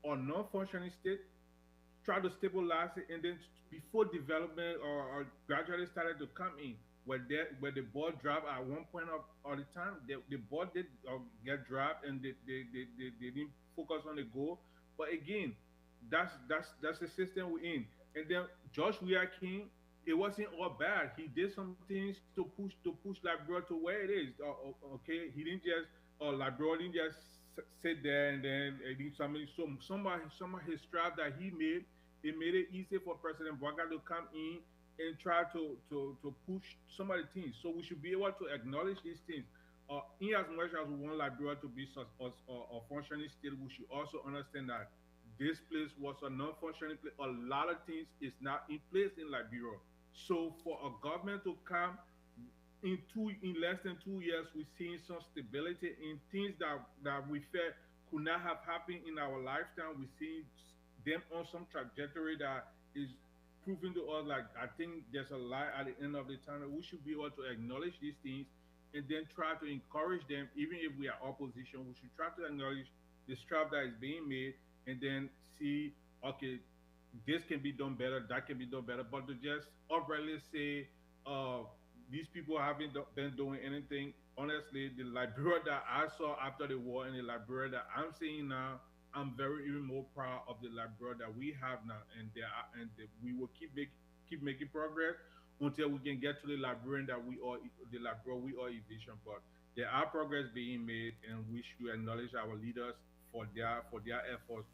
a non-functioning state, try to stabilize it, and then before development or gradually started to come in. Where the ball dropped at one point of all the time, the ball did get dropped, and they didn't focus on the goal. But again, that's the system we're in. And then Josh Weah King, it wasn't all bad. He did some things to push Liberia to where it is. Okay, he didn't just Liberia didn't just sit there and then somebody some of his strive that he made, it made it easy for President Boga to come in and try to push some of the things. So we should be able to acknowledge these things. In as much as we want Liberia to be a functioning state, we should also understand that this place was a non-functioning place. A lot of things is not in place in Liberia. So for a government to come in less than 2 years, we're seeing some stability in things that we felt could not have happened in our lifetime. We're seeing them on some trajectory that is proving to us like I think there's a light at the end of the tunnel. We should be able to acknowledge these things and then try to encourage them, even if we are opposition. We should try to acknowledge the strive that is being made and then see, okay, this can be done better, that can be done better. But to just outrightly say, these people haven't been doing anything. Honestly, the Liberia that I saw after the war and the Liberia that I'm seeing now, I'm very even more proud of the Liberia that we have now, and we will keep making progress until we can get to the Liberian that we are, the Liberia we are envision. But there are progress being made, and we should acknowledge our leaders for their efforts,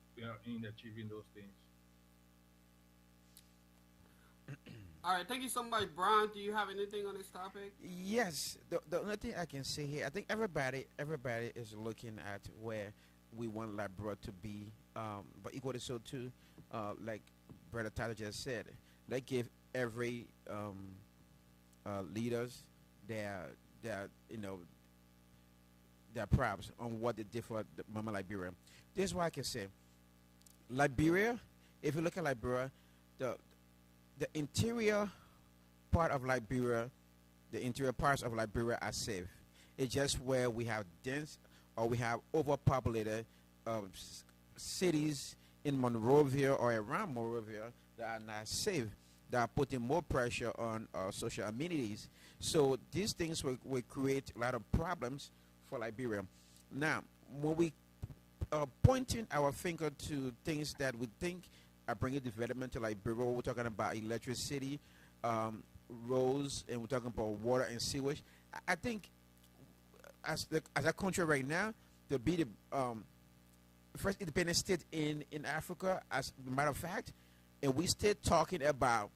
in achieving those things. All right, thank you so much, Brian. Do you have anything on this topic? Yes, the only thing I can say here, I think everybody is looking at where we want Liberia to be, but equally so too, like Brother Tyler just said, they give every leaders their their props on what they did for the Mama Liberia. This is why I can say, Liberia. If you look at Liberia, the interior part of Liberia, the interior parts of Liberia are safe. It's just where we have dense or we have overpopulated cities in Monrovia or around Monrovia that are not safe, that are putting more pressure on social amenities. So these things will create a lot of problems for Liberia. Now, when we pointing our finger to things that we think are bringing development to Liberia, we're talking about electricity, roads, and we're talking about water and sewage. I think as a country right now, to be the first independent state in Africa, as a matter of fact, and we still talking about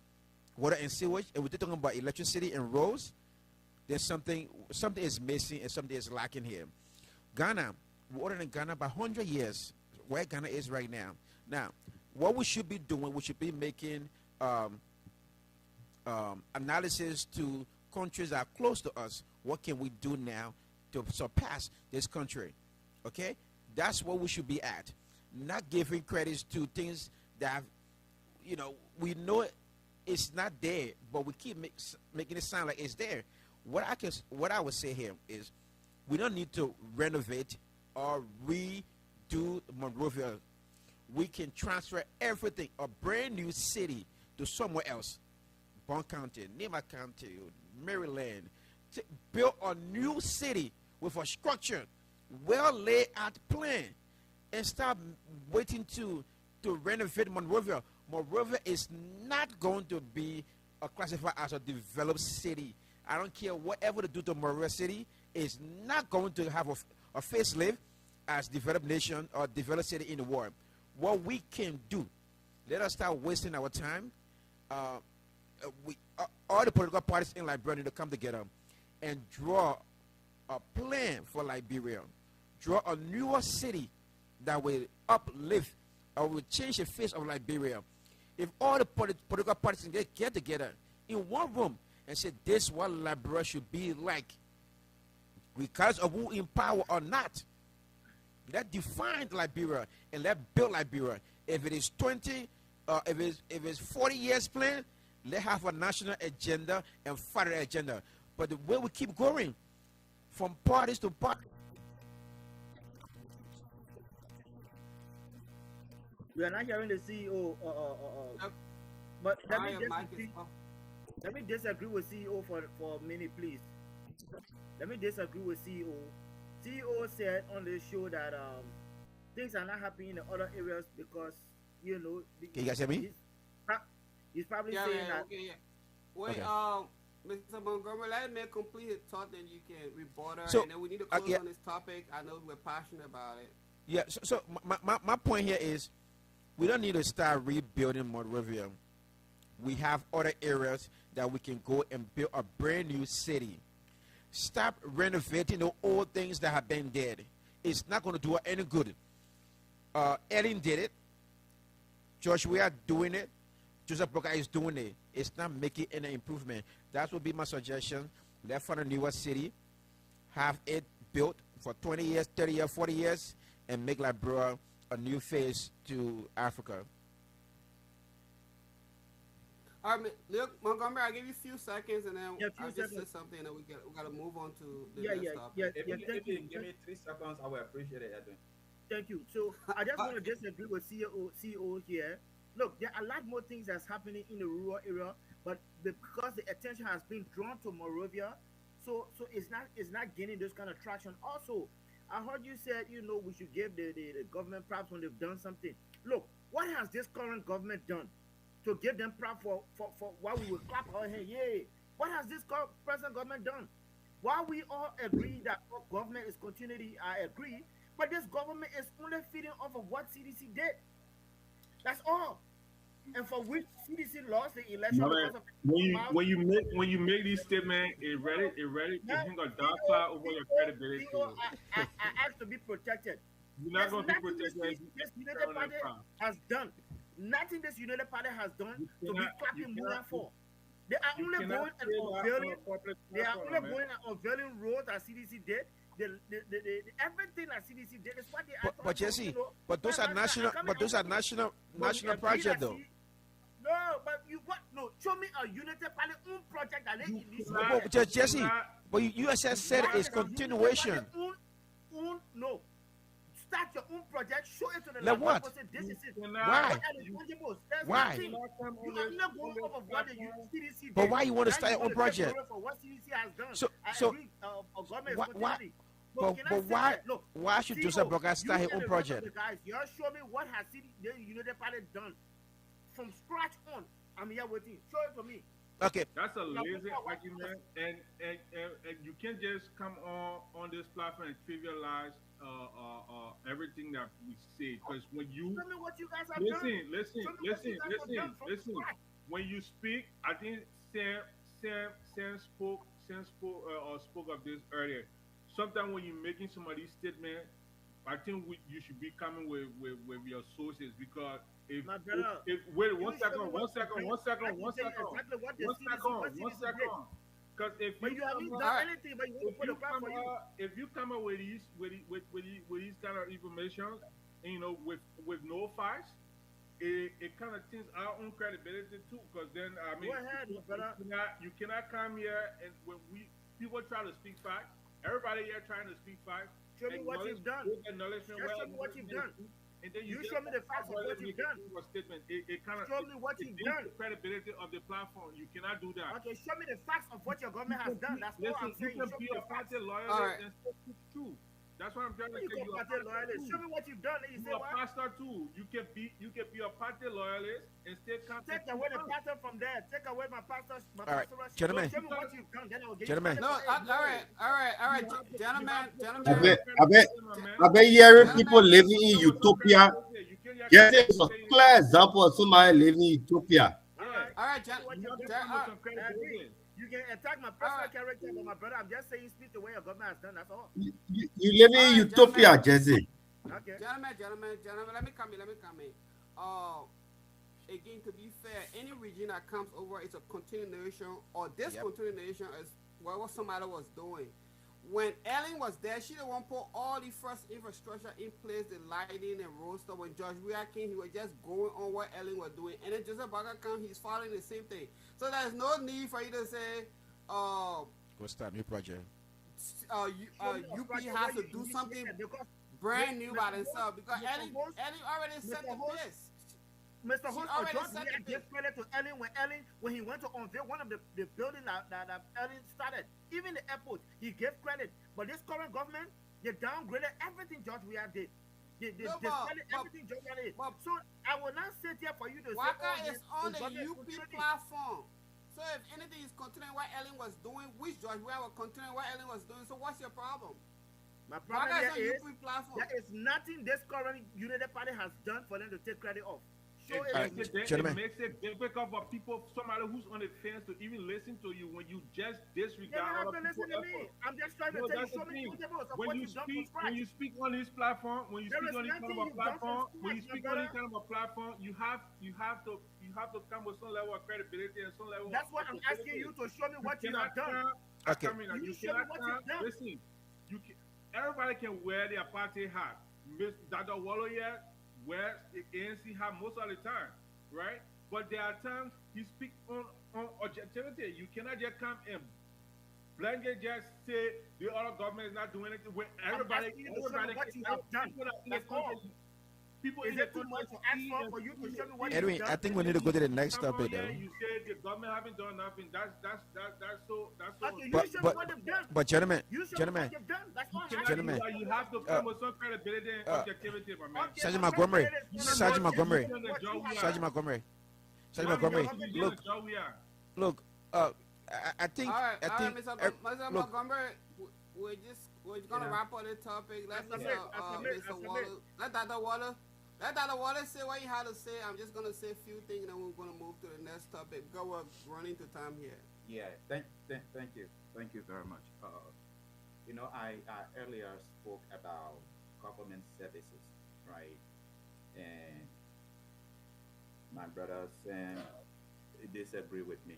water and sewage, and we're still talking about electricity and roads, there's something is missing and something is lacking here. Ghana, water in Ghana by 100 years, where Ghana is right now. Now, what we should be doing, we should be making analysis to countries that are close to us. What can we do now to surpass this country? Okay, that's what we should be at. Not giving credits to things that we know it's not there, but we keep making it sound like it's there. What I would say here is, we don't need to renovate or redo Monrovia. We can transfer everything, a brand new city, to somewhere else. Bond County, Nima County, Maryland. Build a new city with a structure, well laid out plan, and stop waiting to renovate Monrovia. Monrovia is not going to be classified as a developed city. I don't care whatever to do to Monrovia City, is not going to have a facelift as developed nation or developed city in the world. What we can do, let us start wasting our time. All the political parties in Liberia need to come together and draw a plan for Liberia. Draw a newer city that will uplift or will change the face of Liberia. If all the political parties can get together in one room and say this is what Liberia should be like, regardless of who in power or not. Let define Liberia and let build Liberia. If it is 20, if it's 40 years plan, let have a national agenda and fight the agenda. But the way we keep going from parties to party. We are not hearing the CEO. Yep. But Your mic is off. let me disagree with CEO for a minute, please. Let me disagree with CEO. CEO said on the show that things are not happening in the other areas because Can you guys hear me? He's probably Yeah, saying yeah, that. okay, yeah. Wait, Okay. Mr. Montgomery, let me complete a thought, then you can rebut her, So, and then we need to close yeah. on this topic. I know we're passionate about it. Yeah, so my point here is we don't need to start rebuilding Monrovia. We have other areas that we can go and build a brand new city. Stop renovating the old things that have been dead. It's not going to do any good. Ellen did it. George, we are doing it. Joseph Broca is doing it. It's not making any improvement. That would be my suggestion. Let's find a newer city, have it built for 20 years, 30 years, 40 years, and make Liberia a new face to Africa. All right, look, Montgomery, I'll give you a few seconds, and then Yeah, few I'll just say seconds. something, and we got to move on to the Yeah, next yeah, topic. yeah, If yeah. you, Thank if you you. give me 3 seconds, I will appreciate it, Edwin. Thank you. So I just want to disagree with CEO here. Look, there are a lot more things that's happening in the rural area, but because the attention has been drawn to Morovia, so it's not gaining this kind of traction. Also, I heard you said we should give the government props when they've done something. Look, what has this current government done to give them props for why we will clap our hand? Yay! What has this present government done? While we all agree that our government is continuity, I agree. But this government is only feeding off of what CDC did. That's all. And for which CDC lost the election No, because man. of When you make these statements, it now, hang a dark cloud over your credibility. I asked to be protected. You're not There's gonna be nothing protected. this United Party has done. Nothing this United Party has done to be clapping more for. They are only going and unveiling. They are only going and unveiling roads as CDC did. Everything that CDC did is what they are. But Jesse, but those are national projects though. No, but you what? No, show me a United Party own project that they initiated. But Jesse, but you just said it's continuation. No. Start your own project, show it to the Like what? Say, this is it. Why? Why? You are not going off of what the CDC did. But why you want to Now start your own take project? credit for what CDC has done. So- I so agree, government is why- continuity. But can I but say why that? Look, why should CEO, Joseph Broca start his you own and the rest of project? the guys, you show me what has the United Party done from scratch on. I'm here with you. Show it to me. Okay, That's a lazy argument, and you can't just come on this platform and trivialize everything that we say. Because when you Show me what you guys have done. listen, Show me what you guys have done from scratch. when you speak, I think Sam spoke of this earlier. Sometimes when you're making some of these statements, I think you should be coming with your sources, because My brother, wait you one show me second, what you did. I can tell you exactly what the CDC did. because if But you you haven't come done up, anything, but you want to put a plan for you. if you come up with these kind of information, with no facts, it kind of things our own credibility too. Because then Go ahead, my brother. you cannot come here and when people try to speak facts, everybody here trying to speak facts. Show me what you've done. Just show me what you've done. And then You get show me the facts of well, what you've done. Statement. It kind of Show me what you've done. the credibility of the platform. You cannot do that. Okay, show me the facts of what your government has done. That's all Listen, I'm saying. you can Show be me a the facts. party loyalist Alright. and still speak true. That's what I'm trying to You say. go You're a party pastor loyalist. too. Show me what you've done. And you say You're a what? pastor too. You can be a party loyalist and still come. Take away the pastor from there. Take away my pastor. All right, pastoral- gentlemen. Show me what you've done. Then I will give Gentlemen. you No, all right, gentlemen. I bet hearing people living in utopia. Just is a clear example of somebody living in utopia. All right, You can attack my personal character, but my brother, I'm just saying speak the way your government has done. That's all. You living in utopia, Jesse. Okay. Gentlemen, let me come in. Again, to be fair, any region that comes over is a continuation or discontinuation is what somebody was doing. when Ellen was there, she the one put all the first infrastructure in place, the lighting and road stuff. When George Weah came, he was just going on what Ellen was doing, and then Joseph Barker come, he's following the same thing. So there's no need for you to say, uh, Go start new project. UP has to do something because brand new by Mr. Host, themselves because Mr. Ellen, Host, Ellen already set Mr. the Host, pace. Mr. She Host, already George set Weah the gave pace. credit to Ellen when he went to unveil one of the buildings that Ellen started, even the airport, he gave credit. But this current government, they downgraded everything George Weah did. They No, discredit everything George Weah did. but So I will not sit here for you to say, Waka oh, is yes, on the government UP continuity. platform. So if anything is continuing what Ellen was doing, which George Weah was continuing what Ellen was doing, so what's your problem? My problem Waka is on here is UP platform. there is nothing this current United Party has done for them to take credit of. Show It it. makes it, gentlemen. it makes it difficult for people, somebody who's on the fence, to even listen to you when you just You disregard don't have other to listen people's to me. effort. I'm just trying to No, tell you, that's the show me thing. tangibles of When what you you've done from speak, scratch. on this platform, when you There speak is on this kind nothing of a you've done from platform, when scratch, you my speak on brother. this kind of a platform, you have to come with some level of credibility and some level That's of why I'm asking you to show me what you cannot have done. come. Okay. You You show me cannot what come. you've done. Listen, everybody can wear their party hat. Dr. Wallo here wears the ANC hat most of the time, right? But there are times he speaks on objectivity. You cannot just come and blanket just say the other government is not doing anything. When everybody, asking you to show me what you have done. That's all. people Is in the it too country much to ask see for you to show me what Edwin, you've I done? think we need to go to the next come on topic, here, though. you say the government haven't done nothing. That's so. Okay, you But show me but what they've done. but gentlemen, You show me gentlemen, what you've done. That's all I'm cannot Gentlemen. do that. You have to come with some credibility and objectivity, my man. Okay, Sergeant my Montgomery, credibility is Sergeant not Montgomery, what you have Sergeant done. Montgomery, Sergeant Man, Montgomery. you Look, the job we are. look. I think All right, Mr. look. Montgomery, we're gonna wrap up the topic. Let That's Mr. Waller, let Dr. Waller say what he had to say. I'm just gonna say a few things, and then we're gonna move to the next topic because we're running to time here. Yeah, thank you very much. I earlier spoke about government services, right? And my brother Sam disagree with me.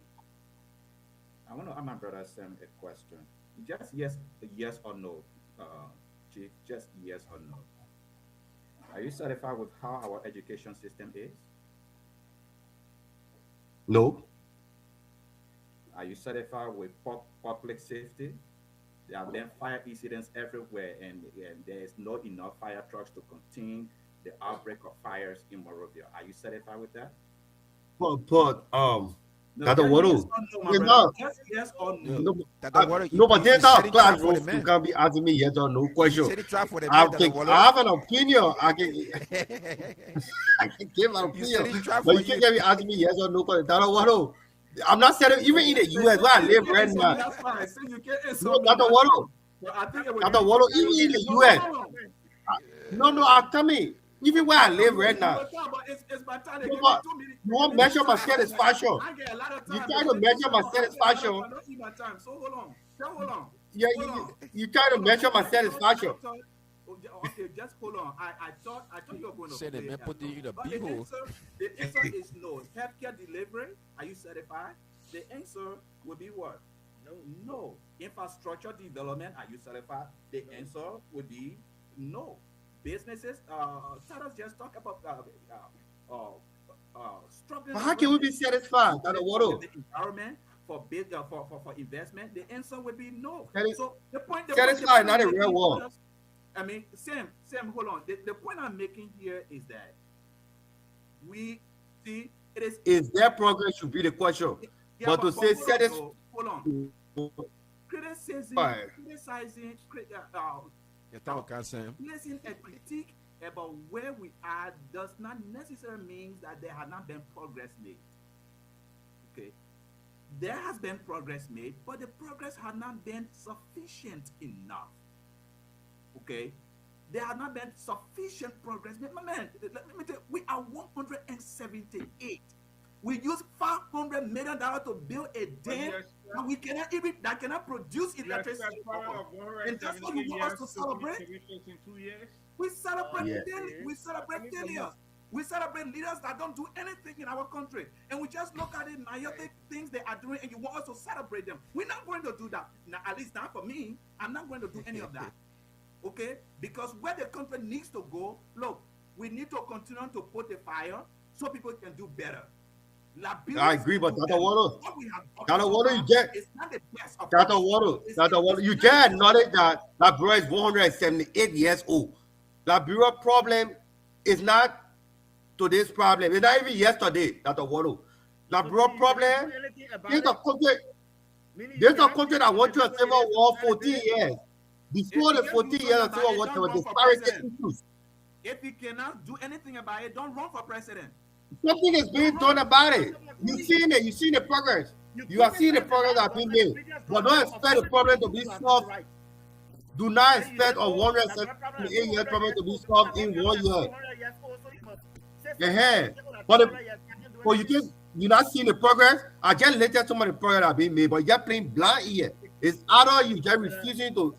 I want to ask my brother Sam a question. Just yes or no, Chief. Just yes or no. Are you satisfied with how our education system is? No. Are you satisfied with public safety? There have been fire incidents everywhere, and there is not enough fire trucks to contain the outbreak of fires in Morovia. Are you satisfied with that? But No, Dr. just Waddle, yes or no, my it's brother. not. Just yes or no. Look, No, Dr. Waller, no, but you there's not set a it trap for classroom. the You man. can't be asking me yes or no You question. set it trap for the I man, Dr. think Waller. I have an opinion. I can give an You set opinion, it trap but for you can't you. get me asking me yes or no question. Dr. Waddle, I'm not saying even in the US where I live right now. That's fine. So you can't No, insult me. Dr. That's Waddle, fine. But I think it would Dr. be Waddle, even in the no, US. no, no. No, I'm telling even where I live right now. But it's my time. They No, give me but 2 minutes. you won't measure my satisfaction. I get a lot of You time. try to measure my satisfaction. I don't eat my time. So hold on. Just hold on. Yeah, Hold on. you try to measure my satisfaction. Okay, just hold on. I thought you were going to Say the play man that put you in a but beehole. the answer is no. Healthcare delivery, are you certified? The answer would be what? No. Infrastructure development, are you certified? The answer would be no. Businesses, Taras just talk about struggling. But how can we be satisfied, Dr. Waddle? The environment for for investment, the answer would be no. That is- So the point, satisfied, not a I'm real making world. here- I mean, Sam, hold on. The point I'm making here is that we see it is. Is there progress should be the question. Yeah, but to say hold on. Criticizing, Right. Your time can't Sam. placing a critique about where we are does not necessarily mean that there has not been progress made. Okay, there has been progress made, but the progress has not been sufficient enough. Okay, there has not been sufficient progress made. My man, let me tell you, we are 178. We use $500 million to build a dam, and we cannot even produce electricity. And that's what you want us to celebrate. We celebrate Yeah. failure. We celebrate failure. We celebrate leaders that don't do anything in our country. And we just look at the myopic things they are doing and you want us to celebrate them. We're not going to do that. Now, at least not for me. I'm not going to do any of that. Okay? Because where the country needs to go, look, we need to continue to put the fire so people can do better. I Liberians agree, can but do Dr. better. Water, What we have gotten Dr. so Water, far you get is not the best of Dr. us. Water, It's, Dr. it, Water, it's you not the just best of acknowledge us. that Liberia is 178 years old. Liberia problem is not today's problem. It's not even yesterday, Dr. Water. So Liberia meaning you cannot do problem anything about is it. a country. Meaning you There's a cannot country fix that it. went It through is a what it civil is. war It's not a 14 bit. years. If Before you the can't do 14 years something of about civil it, war, don't there was run for disparity president. issues. If you cannot do anything about it, don't run for president. Nothing is being Don't done run. about That's it. what I'm You telling you. seen it. You seen the progress. You You are seeing the criticize the progress last that being government, the made. previous But don't government of expect the everything problem that to you be do has gotten solved. right. Do not Then you expect say, a oh, that problem is 178 year 200 problem years to be old. Because solved my in government 1 is year. 200 years old, so you must say something Uh-huh. about people that But, 200 years can't do but you anything. think you're not seeing the progress? I just later some of the progress that being made, but you're playing blind here. It's either you just But refusing to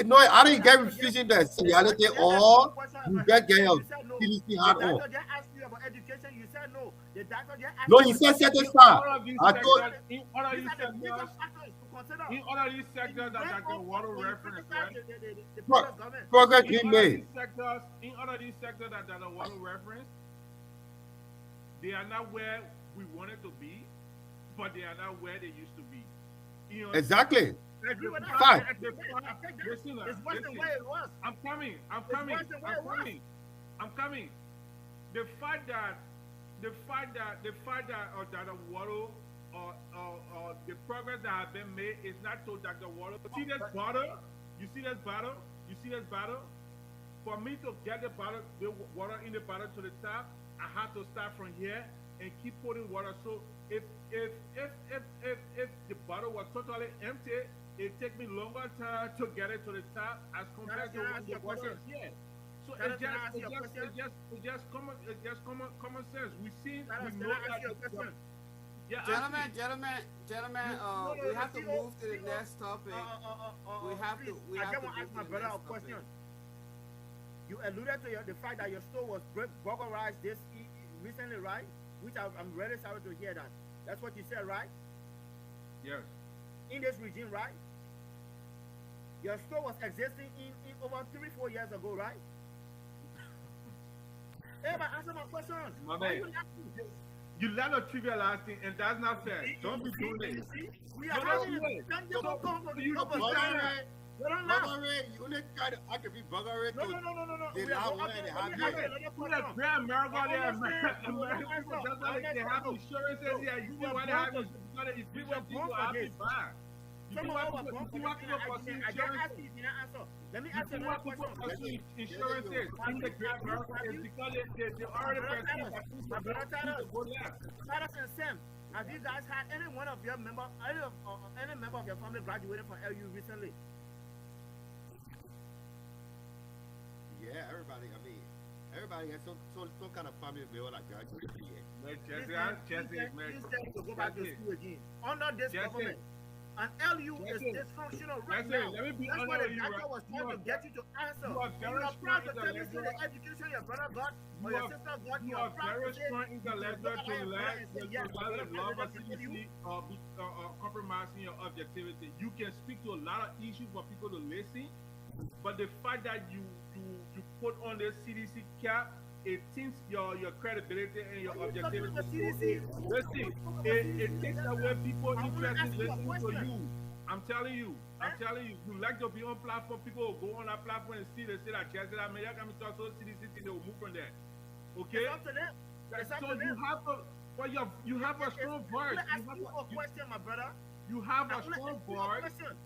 no, either you get refusing to see the reality doctor just asked you a or question you about just get healthcare. your You said no. CDC The hat on. doctor just asked you about education. You said no. The doctor just asked No, you he about said this. certain In stuff. all of these I told sectors, in all of These these are the biggest sectors, factors to consider. in all of these And you sectors that went Dr. on Water when you referenced, criticize right? the pro- previous government. progress In being all of made. these sectors, in all of these sectors that Dr. Water referenced, they are not where we wanted to be, but they are not where they used to be. You know, Exactly. I agree with that. Fact. I think that. listen, It's worse than listen. where it was. I'm coming. I'm It's coming. worse than where I'm it was. coming. I'm coming. The fact that Dr. Waddle or the progress that has been made is not to Dr. Waddle. See this battle? You see this battle? You see this battle? For me to get the water in the bottle to the top, I have to start from here and keep putting water. So if the bottle was totally empty, it take me longer time to get it to the top as compared to Can I when ask you the a water question? is here. So Can I it's ask you a question? just common sense. We see Can we I know ask that you a question? yeah, ask me. Gentlemen, No, we have to CEO, move to the next topic. We have to. please, We I have just to want to move ask my to the brother a next question. topic. You alluded to the fact that your store was burglarized recently, right? Which I'm really sorry to hear that. That's what you said, right? Yes. In this regime, right? Your store was existing in over 3-4 years ago, right? Hey, but answer my question. My Why man. you laughing? You let a trivializing, and that's not fair. Don't be doing You it. see? We are No, having no, a no. Sunday So, you- conversation. Buggery, You don't laugh. buggery, you only try to I could be buggery No. to We the are loud going one and to have have you. another Who the question. grand America I there, understand. You will American not people answer. just I like they have understand. insurances here. You We see were why they born have for- insurance? It's we people were born people for have to this. buy. You Some see of why us were people born for you see why this people kind of pursue argument. I just asked insurances? you, you didn't answer. Let me You ask you see why another people question. pursue insurances in the great America is because they already perceive that things My brother things Titus, go left. Titus and Sam, have you guys had any one of your member, any member of your family graduated from LU recently? Yeah, everybody. I mean, everybody has some kind of family member like graduated here. Man, This Jesse, man. to go back to Jesse. school again under this Jesse. government. And LU is Jesse. dysfunctional right Jesse, now. let me be That's honest what the with you, doctor right? was You trying to are- get you to answer. you are And very you are strong proud to tell me intellectual. the education your brother got or You your are- sister got. You You are are proud very to say strong you intellectual look at to your brother and say, yes, my brother love of graduated from LU. CDC compromising your objectivity. You can speak to a lot of issues for people to listen, but the fact that you put on the CDC cap, it tints your credibility and your Are you talking objectivity. about CDC? Listen, it takes away people I wanna interested ask in you a listening to question. you. I'm telling you, you like to be on platform. People will go on that platform and see they say that Jesse, that man, come talk to CDC, they will move from there. Okay? It's up to them. It's up So to you them. have to, but you have a strong voice. I ask you a question, my brother. You have I a wanna strong ask you a voice. question.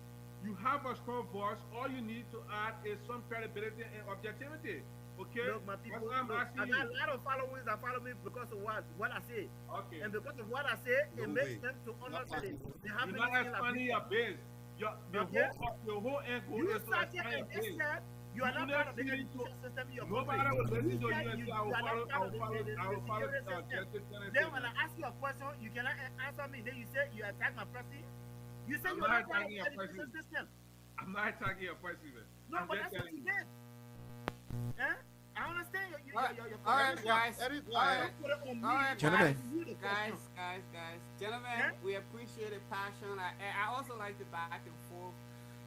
You have a strong voice. All you need to add is some credibility and objectivity. Okay? Look, my people, That's what I'm look, asking I got you. a lot of followers that follow me because of what I say. Okay. And because of what I say, it No makes way. them to understand they have You're not expanding your base. Your Okay. whole end goal You is to sat here expand your and just base. said you are You not never part of the see it education system in your Nobody country. will listen to you said and say, I will are not follow part of the security system. system. Then when I ask you a question, you cannot answer me. Then you say you attack my person. You say I'm you're not not part of attacking the your education person. system. I'm not attacking your president. No, I'm but just that's what telling you you. did. Eh? I understand All right, your all right, point. guys. Eddie, go All ahead. right, Don't put it on me. all right, Gentlemen. You the guys, question. gentlemen. Yeah? We appreciate the passion. I also like the back and forth.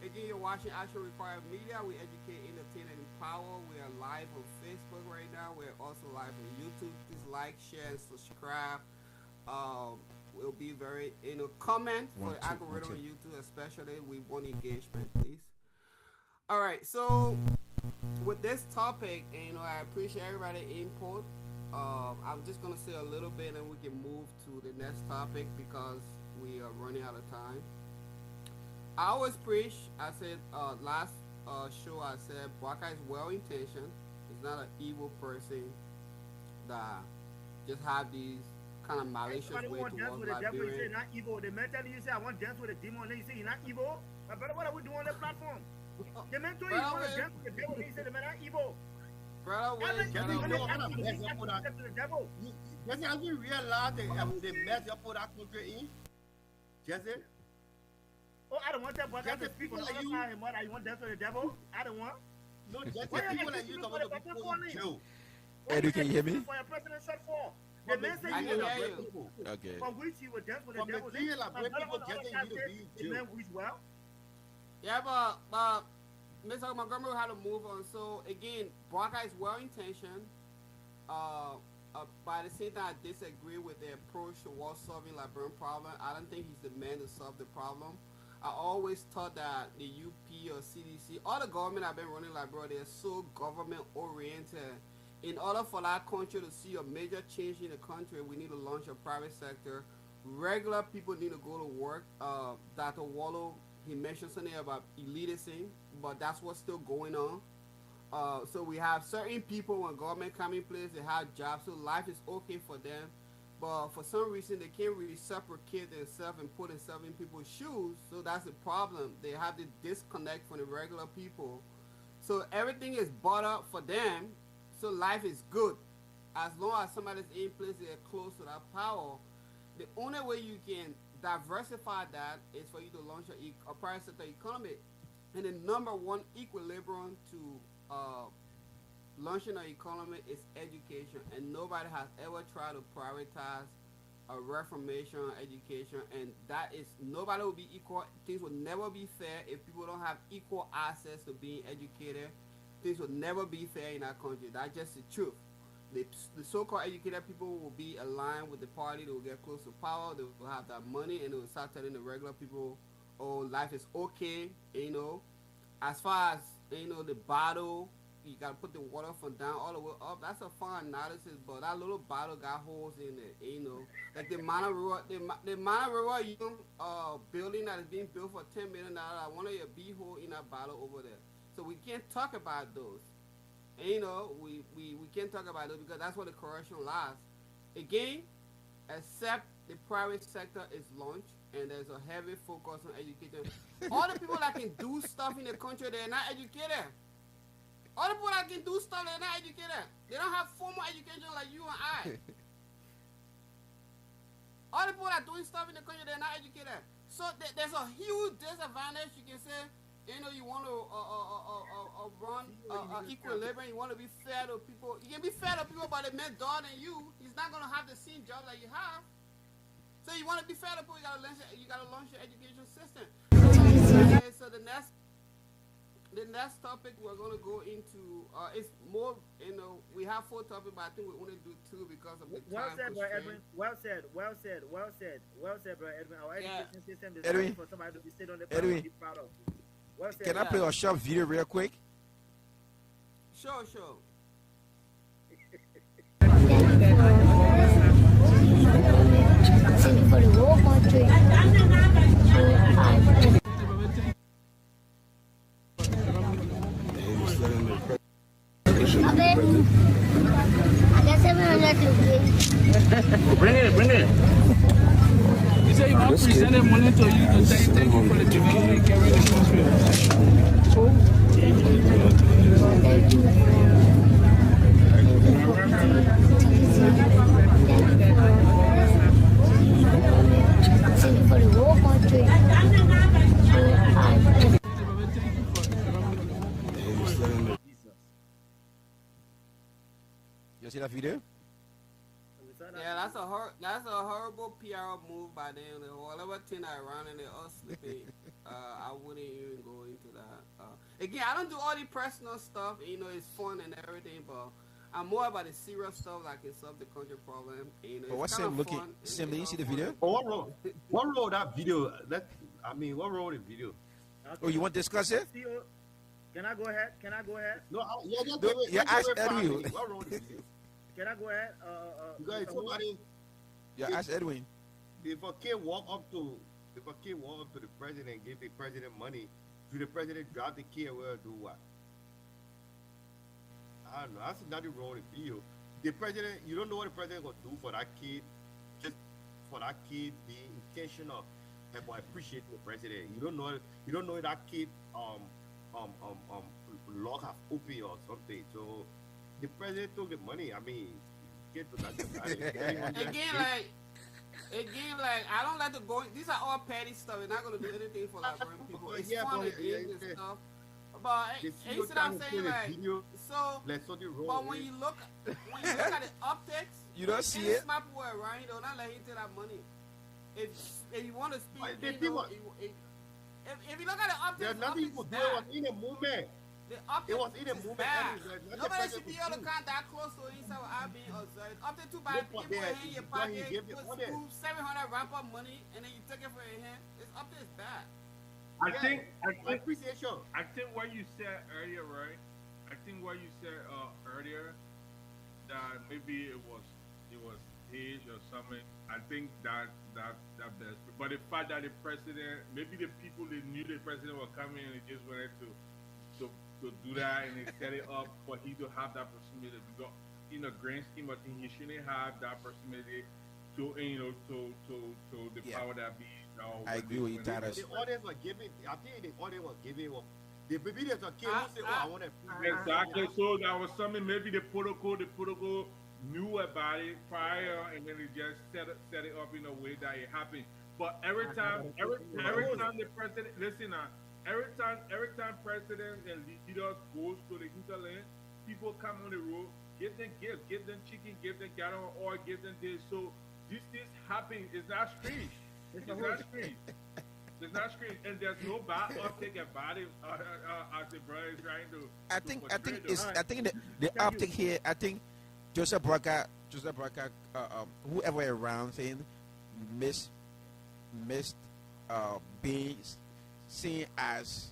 Again, you're watching Action Required Media. We educate, entertain, and empower. We are live on Facebook right now. We're also live on YouTube. Please like, share, and subscribe. We'll be very, comment for the algorithm on YouTube, especially. We want engagement, please. All right, so with this topic, I appreciate everybody input. I'm just gonna say a little bit, and we can move to the next topic because we are running out of time. I always preach. I said last show. I said Baka is well intentioned. He's not an evil person that just have these kind of malicious Somebody way want to dance towards with the devil. You say Liberians. not evil. The man telling you say I want to dance with a demon. Then you say you're not evil. My brother, what are we doing on the platform? The man told you you want to dance with the devil. Then you say the man not evil. Brother, Every wait, Jesse, brother, you know wait. what kind of mess you put that? to the devil. Jesse, have you realized the mess you put that country in? Jesse? Oh, I don't want that brother Jesse, to speak on people the like other you- side and what I want to dance with the devil. I don't want. No, Jesse, Why you people guys like you keep talking looking about for the people in jail. Eddie, can you hear me? For your president shut for. The man said I you can will hear not you. People. Okay. from which he would dance with the From the devil. clear, like, My when brother people on the other getting side you to said be in the jail. man wish well. Yeah, but Mr. Montgomery had to move on. So again, Baka is well intentioned. By the same time, I disagree with the approach towards solving Liberian problem. I don't think he's the man to solve the problem. I always thought that the UP or CDC, all the government have been running Liberia, they're so government oriented. In order for that country to see a major change in the country, we need to launch a private sector. Regular people need to go to work. Dr. Wallow, he mentioned something about elitism, but that's what's still going on. So we have certain people when government come in place, they have jobs, so life is okay for them. But for some reason, they can't really separate themselves and put themselves in people's shoes. So that's the problem. They have the disconnect from the regular people. So everything is bought up for them. So life is good. As long as somebody's in place, they're close to that power. The only way you can diversify that is for you to launch a private sector economy. And the number one equilibrium to launching an economy is education, and nobody has ever tried to prioritize a reformation on education, and that is nobody will be equal. Things will never be fair if people don't have equal access to being educated. Things will never be fair in our country. That's just the truth. The so-called educated people will be aligned with the party. They will get close to power. They will have that money, and they will start telling the regular people, "Oh, life is okay." As far as the battle, you gotta put the water from down all the way up. That's a fine analysis, but that little bottle got holes in it. Like the Monterey, the Monterey building that is being built for $10 million. I want a b-hole in that bottle over there. So we can't talk about those. And, we can't talk about those because that's where the corruption lies. Again, except the private sector is launched and there's a heavy focus on education. All the people that can do stuff in the country, they're not educated. All the people that can do stuff, they're not educated. They don't have formal education like you and I. All the people that are doing stuff in the country, they're not educated. So there's a huge disadvantage. You can say, you want to run equilibrium. You want to be fair to people. You can be fair to people, but the man more than you, he's not going to have the same job that you have. So you want to be fair to people, you got to launch your education system. Okay, so the next topic we're going to go into is more, we have 4 topics, but I think we only do 2 because of the Well time said, bro, constraint. Edwin. Well said, bro, Edwin. Our education system is Edwin. for somebody to be sitting on the Edwin. and be proud of. Well said. Can I play a short video real quick? Sure. Sing for the whole country. Okay. I guess everyone let you Bring it. You say you have presented money to you to say thank you for the development carrying the country. Sing for the whole country. You see that video? We saw that Yeah, video. that's a horrible PR move by them. The whatever thing around and they all sleeping. I wouldn't even go into that. Again, I don't do all the personal stuff. You know, it's fun and everything, but I'm more about the serious stuff that can solve the country problem. You know, But it's what's kind Sam of looking? fun. Sam, did It's you see all the fun. video? But what role that video? What role the video? Oh, you want to discuss it? CEO, can I go ahead? Can I go ahead? No, yeah, just No, give it. yeah, Just ask give it 5 Edwin. minutes. What role the video? Can I go ahead? Because Mr. Host? somebody, Yeah, ask Edwin. if a kid walk up to, the president and give the president money, do the president drop the kid or do what? I don't know. That's not the role of the video. The president, you don't know what the president gonna do for that kid, just for that kid being intentional and for appreciating the president. You don't know if that kid lock have open or something. So the president took the money. I mean, kid was not Again, like I don't like to go. These are all petty stuff. It's not gonna do anything for like grown people. It's Yeah, fun but and yeah, games and yeah. stuff. But The you CEO see what I'm trying to saying? play the Like video. so. Let's not the But role. when you look at the optics, You don't see any it? smart people around, you don't not let him take that money. If you want to speak, But the you people- know, if you look at the optics, There's nothing you could do. It was in the movement. The optics It was in the is movement. bad. There's nothing Nobody president should be could able to do. come that close to inside without being observed. Up to two by No, people but there- in your because he pocket, gave the put order. scoop 700 ramp up money, and then you take it from your hand. It's up to it's bad. I think Appreciation. I think what you said earlier, right? I think what you said earlier that maybe it was age or something. I think that best. But the fact that the president, maybe the people they knew the president was coming and they just wanted to do that and they set it up for he to have that proximity because in the grand scheme of things he shouldn't have that proximity to the Yeah. power that be. I agree with you, Tadas. The audience was giving. I think the audience was giving. The baby that's a kid who say, "Oh, I want to." Exactly. So that was something. Maybe the protocol knew about it prior, and then they just set it up in a way that it happened. But every time the president, listen now, every time presidents and leaders goes to the hinterland, people come on the road, give them gifts, give them chicken, give them gallon oil, give them this. So these things happen. It's not strange. It's not strange. It's not strange, and there's no bad uptake about it as the brother is trying to. I think the optic here. I think Joseph Braca, whoever around saying missed being seen as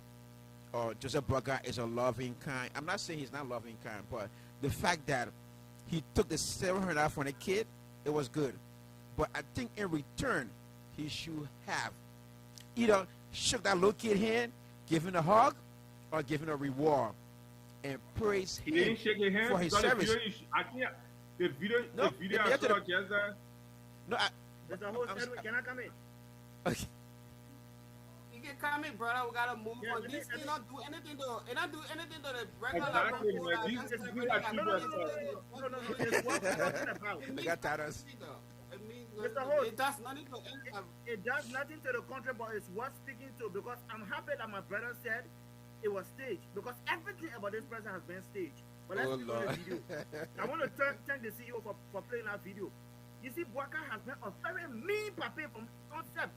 Joseph Braca is a loving kind. I'm not saying he's not loving kind, but the fact that he took the 700 from the kid, it was good. But I think in return, he should have either shook that little kid hand, give him a hug, or give him a reward and praise He him didn't shake his hand for his because service. I think the video No, I the- saw just that. No, Mr. Host, Edwin, can I come in? okay. You can come in, brother. We gotta move Yeah, on. let These me- things don't do anything to. It don't do anything to the regular Exactly, people. man. Like, These- just these like, are like, people no, that- It's what we're talking about. It They means got Tadas. nothing, though. It means Mr. nothing. Host. It does nothing to any of. It does nothing to the country, but it's worth speaking to because I'm happy that my brother said it was staged because everything about this person has been staged. But let's Oh, speak on the Lord. video. I want to thank the CEO for playing that video. You see, Bwaka has been a very mean puppet from concept.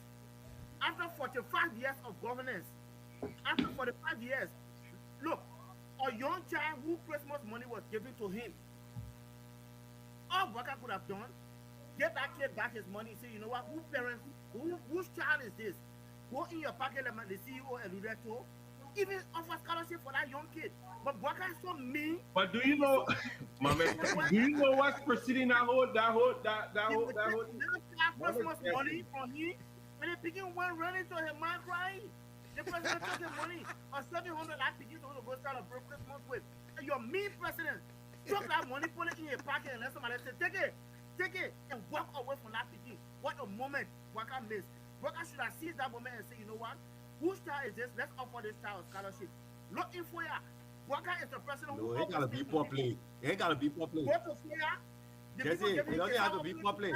After 45 years of governance, after 45 years, look, a young child who Christmas money was given to him, all Bwaka could have done, get that kid back his money, say, you know what, whose child is this? Go in your pocket, like the CEO alluded to, even offer scholarship for that young kid. But Bwaka is so mean. But do you know, my man? Do you know what's preceding that whole? Christmas money from him, and the picking one running to him, man crying. The president took his money, or 700 like picking to go celebrate Christmas with. And your mean president took that money, put it in your pocket, and let somebody say, take it, and walk away from that picking. What a moment Bwaka missed. Bwaka should have seized that moment and say, you know what? Whose child is this? Let's offer this child a scholarship. Looking for ya. Bwaka is the president who No, it gotta be popular. It gotta be popular. Go to Florida. The That's people it. giving It doesn't you have to be public.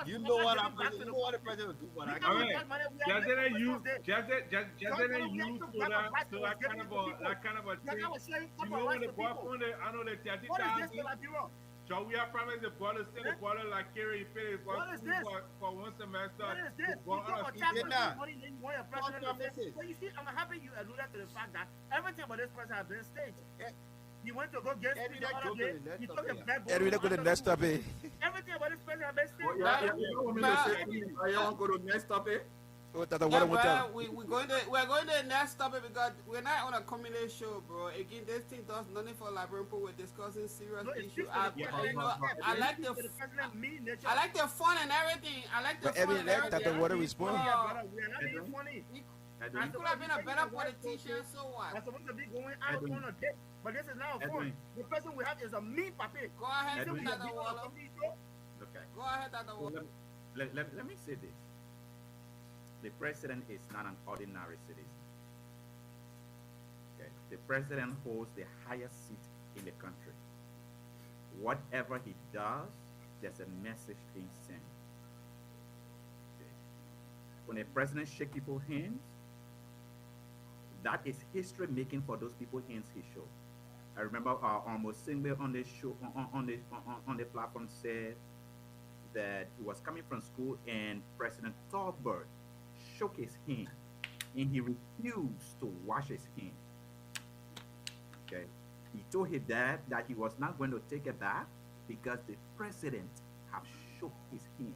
You know what I'm back to you the know what the president will do for that. Because All we right. got money, we have Just the didn't use, Christmas day. just didn't use so that kind of a thing. Bwaka was sharing You couple know of when rights the to boy people. on the, I know the 30,000. What is this to Liberia? Shall we have promised the brother send the brother like Kerry Phillips for What is school this? for one semester What is to this? go You talk on a about school tax did trip? not. money, then you want your False president to say. promises. But you see, I'm happy you alluded to the fact that everything about this person has been staged. He went to go get Eddie, speed the that other day. joke, He let's took a stop black And we look at the next topic. Everything about this person has been Oh, staged. yeah, yeah, you want me to But- say anything? You want to go to the next topic? Oh, Tata, Yeah, what bro, about we're going to the next topic because we're not on a community show, bro. Again, this thing does nothing for Liberian people. We're discussing serious No, it issues. speaks to the president. I like the It speaks to the president mean nature. I like the fun and everything. I like the But fun every and let Tata everything. Water Funny, respond. yeah, brother. We are not being funny. I Edwin, could have been a better politician, so what? I'm supposed to be going out Edwin. on a date, but this is now fun. Edwin. The person we have is a mean puppy. Go ahead, Edwin. Tata Waller. okay. Go ahead, Tata So Waller. let me say this. The president is not an ordinary citizen. Okay. The president holds the highest seat in the country. Whatever he does, there's a message being sent. Okay. When a president shakes people's hands, that is history making for those people's hands he showed. I remember almost Singbe on the show on the platform said that he was coming from school and President Tolbert shook his hand and he refused to wash his hand. Okay. He told his dad that he was not going to take a bath because the president have shook his hand.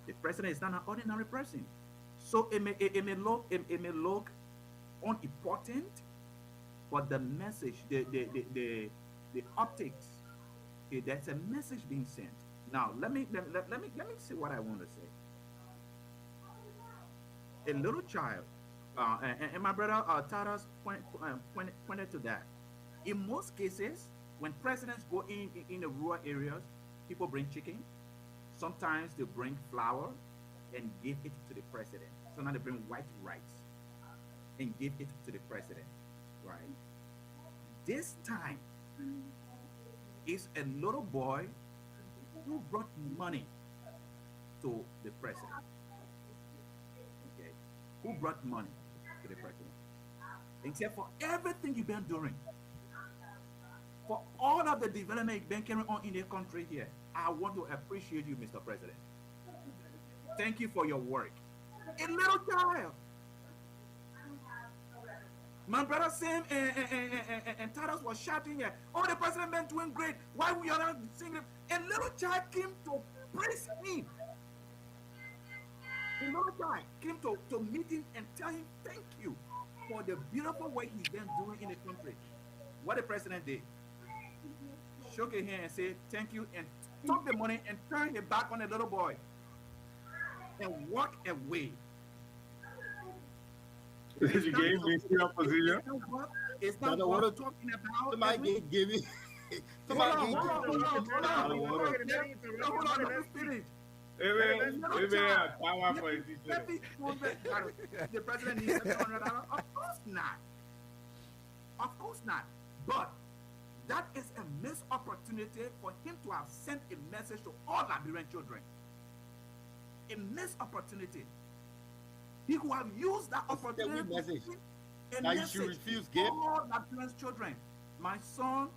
The president is not an ordinary person. So it may look unimportant, but the message, the optics, okay, there's a message being sent. Now let me see what I want to say. A little child, and my brother Taras pointed to that. In most cases, when presidents go in the rural areas, people bring chicken. Sometimes they bring flour and give it to the president. Sometimes they bring white rice and give it to the president, right? This time is a little boy who brought money to the president. Okay, who brought money to the president? And said, for everything you've been doing, for all of the development you've been carrying on in the country here, I want to appreciate you, Mr. President. Thank you for your work. A little child. My brother Sam and Taras was shouting here, oh, the president been doing great. Why we are not singing? A little child came to praise him. A little child came to meet him and tell him thank you for the beautiful work he's been doing in the country. What the president did, shook his hand and said thank you and took the money and turned it back on the little boy and walked away. You gave me your position. It's not Brother, what what I'm talking about. Somebody give me. Hold on, let me finish. Amen. Power for his Let me prove it. The president needs $700. Of course not. Of course not. But that is a missed opportunity for him to have sent a message to all Liberian children. A missed opportunity. He could have used that opportunity message a that you message should refuse to gift. all Liberian children. My son,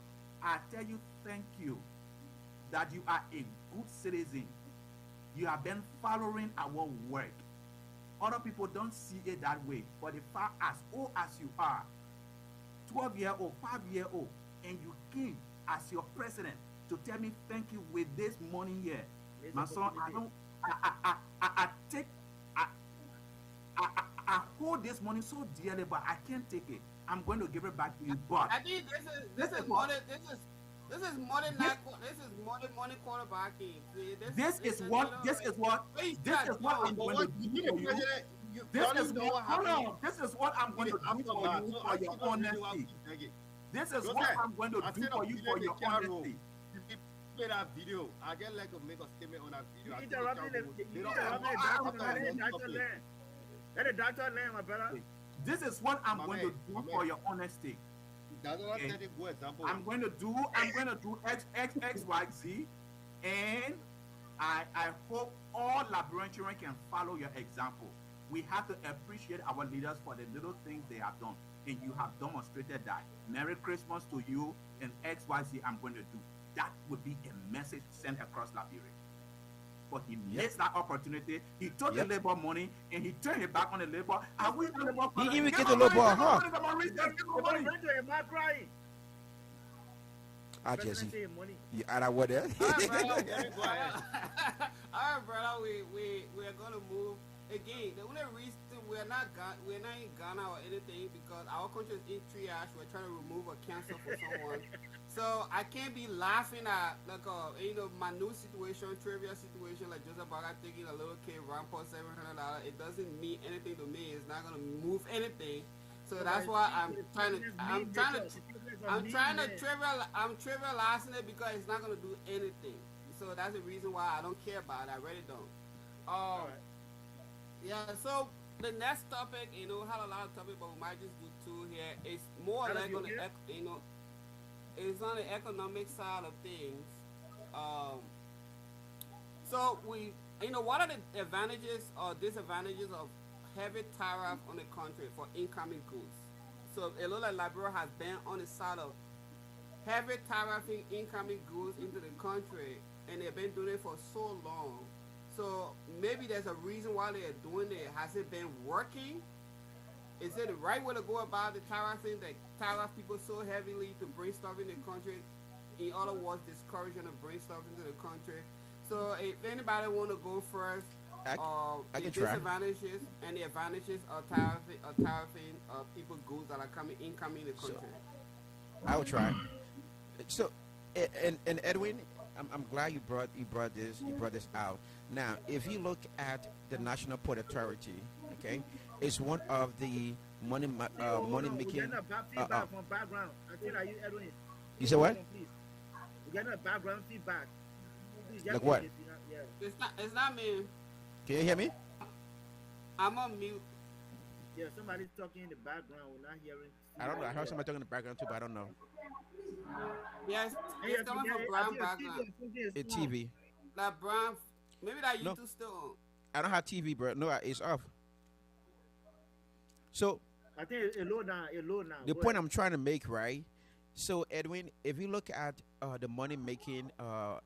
I tell you, thank you that you are a good citizen. You have been following our work. Other people don't see it that way. But if far as old as you are, 12-year-old, 5-year-old, and you came as your president to tell me thank you with this money here, my son, I take, I hold this money so dearly, but I can't take it. I'm going to give it back to you. But I think this is more than money quarterbacking. See, this is what I'm going to do for you. This is what I'm going to do for you for your honesty. This is what I'm going to do for you for your honesty. Play that video. I get like to make a statement on that video. Let the doctor land, my brother. This is what I'm going to do for your honesty. Okay. I'm going to do X, Y, Z, and I hope all Liberian children can follow your example. We have to appreciate our leaders for the little things they have done. And you have demonstrated that. Merry Christmas to you and XYZ I'm going to do. That would be a message sent across Liberia. But he Yep. missed that opportunity. He took the Yep. labor money and he turned it back on the labor. I wish the labor He father, even give get my the low money, ball, give my huh? money, come on, reach this, give my money. President am I crying? I President just say money. you out of what there? All right, brother. Go ahead. All right, brother. We're gonna move again. The only reason we're not in Ghana or anything because our country is in triage. We're trying to remove a cancer for someone. So I can't be laughing at like a minute situation, trivial situation like Joseph Baga taking a little kid run for $700. It doesn't mean anything to me. It's not gonna move anything. So that's why I'm trivializing it because it's not gonna do anything. So that's the reason why I don't care about it. I really don't. Um, yeah. So the next topic, we had a lot of topics, but we might just do two here. It's more or less on the it's on the economic side of things. Um, so what are the advantages or disadvantages of heavy tariff on the country for incoming goods? So a lot of Liberia has been on the side of heavy tariffing incoming goods into the country, and they've been doing it for so long. So maybe there's a reason why they're doing it. Has it been working? Is it the right way to go about the tariffing that tariff people so heavily to bring stuff in the country? In other words, discouraging to bring stuff into the country. So if anybody want to go first, I the can try. disadvantages and the advantages of tariffing people goods that are coming incoming in the So country. I will try. So, and Edwin, I'm glad you brought this out. Now, if you look at the National Port Authority, okay, it's one of the money We're making. getting a bad feedback from background. I think that you, Edwin. You said what? Please. We're getting a background feedback. Please, just Like what? if you're not, yeah. It's not me. Can you hear me? I'm on mute. Yeah, somebody's talking in the background. We're not hearing. I don't know. I heard somebody talking in the background too, but I don't know. Yes, Hey, it's coming from brown background. A TV. That brown. Maybe that No, YouTube still on. I don't have TV, bro. No, it's off. So I think it's low now. It's low now. the Go point ahead. I'm trying to make, right? So Edwin, if you look at the money making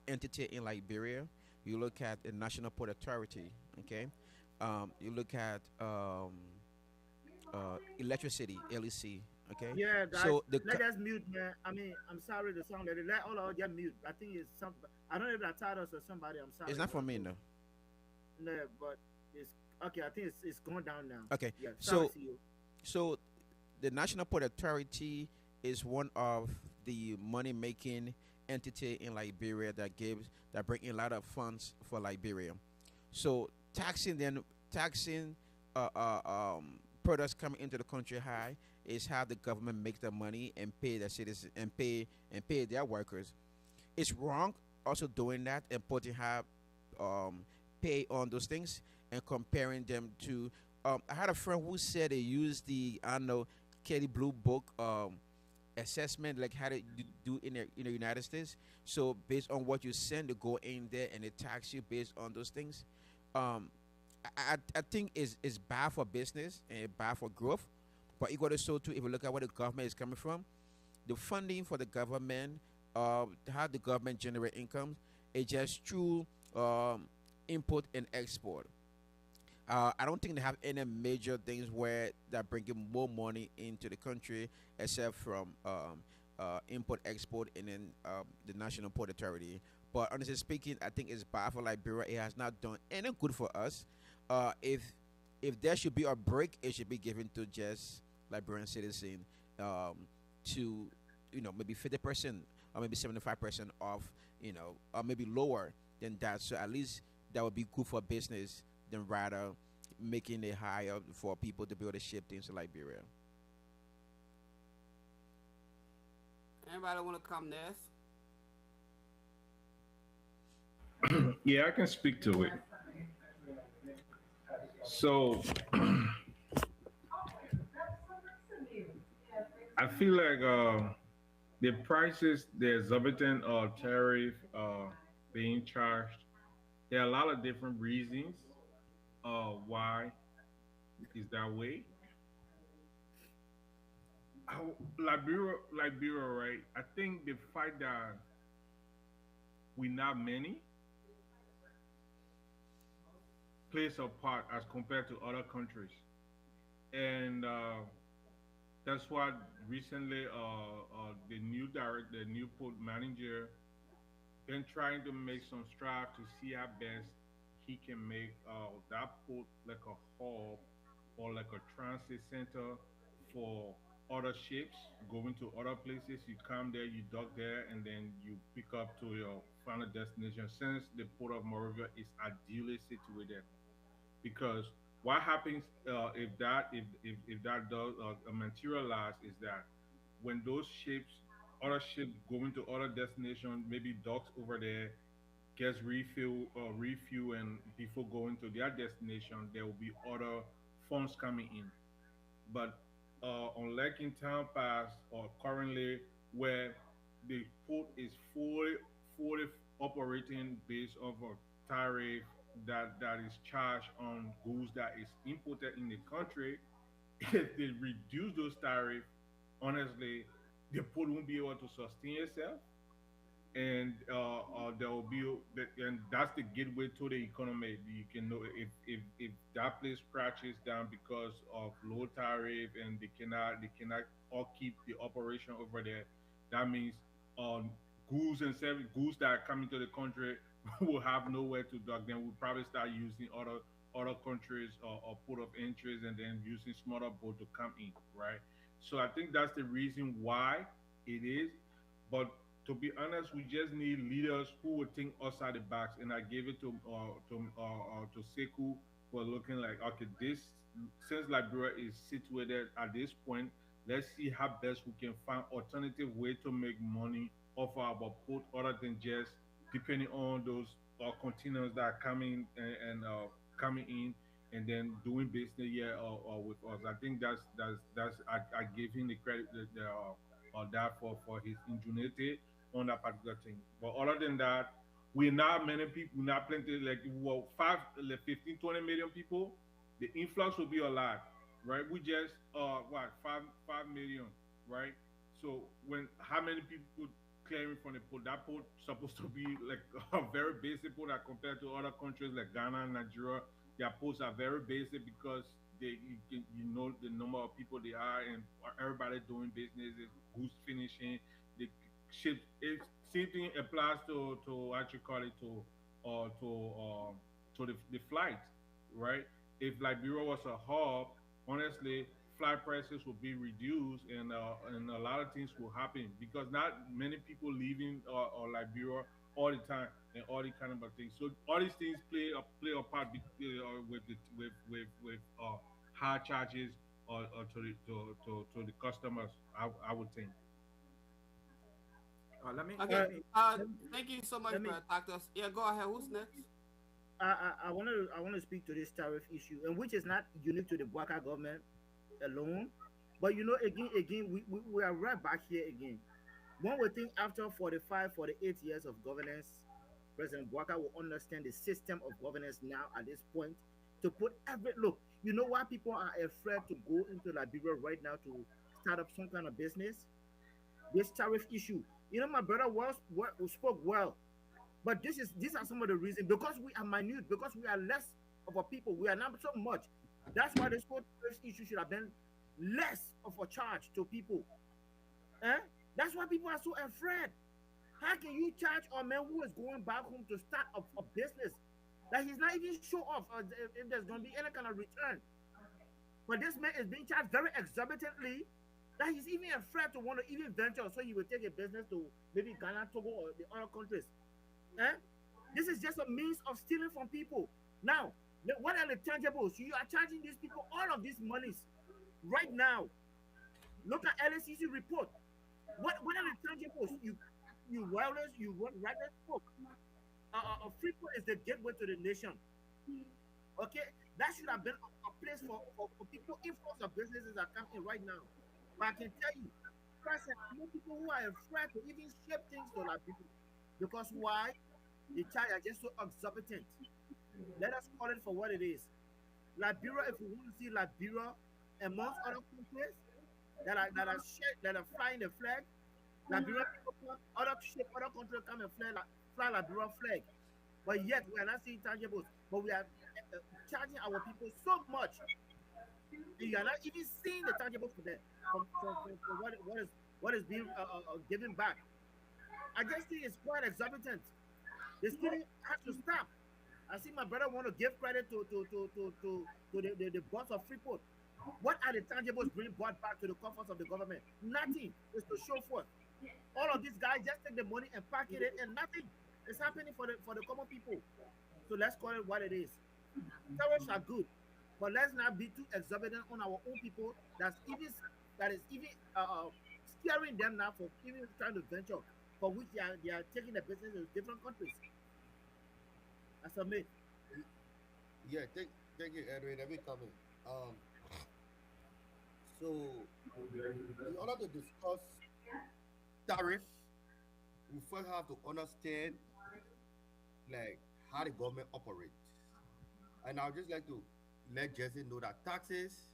entity in Liberia, you look at the National Port Authority, okay? You look at electricity, LEC, okay? Yeah, guys, So let us mute, man. I mean, I'm sorry the song that let all of us just mute. I think it's some. I don't know if that's Titus or somebody. I'm sorry. it's not for me, no. No, but it's okay. I think it's going down now. Okay, Yeah. Sorry so to you. so the National Port Authority is one of the money making entity in Liberia that bring in a lot of funds for Liberia. So taxing products coming into the country high is how the government makes the money and pay their citizens and pay their workers. It's wrong also doing that and putting high pay on those things and comparing them to. I had a friend who said they used the I don't know Kelly Blue Book assessment like how to do in the United States. So based on what you send, to go in there and they tax you based on those things. Um, I think is bad for business and bad for growth. But equally so too, if you look at where the government is coming from, the funding for the government, how the government generate income, is just through import and export. I don't think they have any major things where they're bringing more money into the country except from import export and then the National Port Authority. But honestly speaking, I think it's bad for Liberia. It has not done any good for us. If there should be a break, it should be given to just Liberian citizens to maybe 50% or maybe 75% off, or maybe lower than that. So at least that would be good for business than rather making it higher for people to be able to ship things to Liberia. Anybody want to come next? Yeah, I can speak to it. So I feel like the prices, the exorbitant tariff being charged, there are a lot of different reasons why is that way. Liberia, right? I think the fact that we're not many plays a part as compared to other countries, and that's why recently the new port manager been trying to make some strive to see how best he can make that port like a hub or like a transit center for other ships going to other places. You come there, you dock there, and then you pick up to your final destination. Since the port of Monrovia is ideally situated, because what happens if that does materialize is that when those ships, other ships going to other destinations, maybe docks over there, gets refuel, and before going to their destination, there will be other funds coming in. But unlike in town past or currently, where the port is fully operating based off a tariff that is charged on goods that is imported in the country, if they reduce those tariffs, honestly, the port won't be able to sustain itself, and there will be and that's the gateway to the economy. You can know if that place crashes down because of low tariff, and they cannot all keep the operation over there. That means um goods that are coming to the country will have nowhere to dock. Then we'll probably start using other countries or port of interest, and then using smaller boat to come in, right? So I think that's the reason why it is. But to be honest, we just need leaders who would think outside the box. And I gave it to Seku for looking like, okay, this since Liberia is situated at this point, let's see how best we can find alternative way to make money off our port other than just depending on those containers that are coming and coming in and then doing business here or with us. I think I give him the credit that for his ingenuity on that particular thing. But other than that, we're not many people, not plenty, like well, 15, 20 million people. The influx will be a lot, right? We just five million, right? So when how many people clearing from the port? That port supposed to be like a very basic port compared to other countries like Ghana, Nigeria. Their ports are very basic because you know the number of people they are, and everybody doing business, goods finishing, the ship. It same thing applies to what you call it uh, to um to the flight, right? If Liberia was a hub, honestly, flight prices will be reduced, and a lot of things will happen because not many people leaving or Liberia all the time and all the kind of things. So all these things play a part with high charges or to the customers. I would think. Okay. Uh, let, Thank you so much, let me. Doctor. Yeah, go ahead. Who's next? I want to speak to this tariff issue, and which is not unique to the Bwaka government alone, but again, we are right back here again. One would think after 45, 48 years of governance, President Bwaka will understand the system of governance now at this point to put every look. You know why people are afraid to go into Liberia right now to start up some kind of business? This tariff issue. My brother spoke well, but these are some of the reasons because we are minute, because we are less of a people, we are not so much. That's why this whole tariff issue should have been less of a charge to people. Eh? That's why people are so afraid. How can you charge a man who is going back home to start a business that he's not even sure of if there's going to be any kind of return? But this man is being charged very exorbitantly that he's even afraid to want to even venture. So he will take a business to maybe Ghana, Togo, or the other countries. Eh? This is just a means of stealing from people. Now, what are the tangibles? You are charging these people all of these monies right now. Look at LSCC report. What are the tangibles? You wireless, you write that book. Freeport is the gateway to the nation. Okay, that should have been a place for people. Influx of businesses are coming right now. But I can tell you, present, I know people who are afraid to even ship things to like people because why? The charge are just so exorbitant. Let us call it for what it is. Liberia, if you want to see Liberia amongst other countries that are flying the flag, Liberian people come, other ship, other countries come and fly Liberian flag. But yet we are not seeing tangibles. But we are charging our people so much, and you are not even seeing the tangibles for them from what is being given back. I just think it's quite exorbitant. The student has to stop. I see my brother want to give credit to the boss of Freeport. What are the tangibles being brought back to the coffers of the government? Nothing. It's to show forth. All of these guys just take the money and packet it, and nothing is happening for the common people. So let's call it what it is. Tariffs are good, but let's not be too exorbitant on our own people. That is even steering them now for even trying to venture, for which they are taking the business in different countries. As a myth. Yeah, thank you, Edwin. Let me come in. So in order to discuss tariff, we first have to understand like how the government operates. And I'd just like to let Jesse know that taxes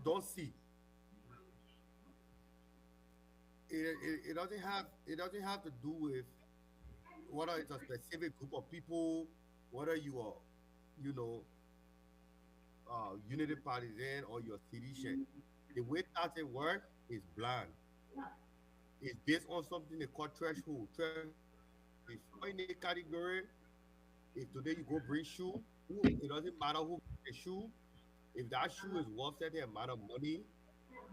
don't see. It doesn't have to do with whether it's a specific group of people, whether you are, you know, unity partisan or your sedition. The way taxes work is blind. It's based on something they call threshold. Threshold is fall in a category. If today you go bring shoe, it doesn't matter who brings the shoe. If that shoe is worth certain amount of money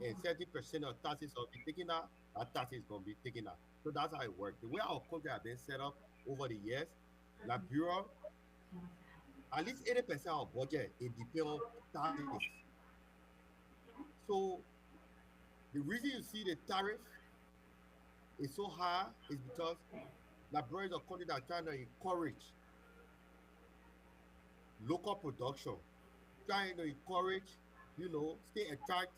and 30% of taxes will be taken out, that tax is going to be taken out. So that's how it works. The way our country has been set up over the years, Liberia, at least 80% of budget it depends on taxes. So the reason you see the tariff is so high is because Liberia is a country that's trying to encourage local production, trying to encourage, stay attract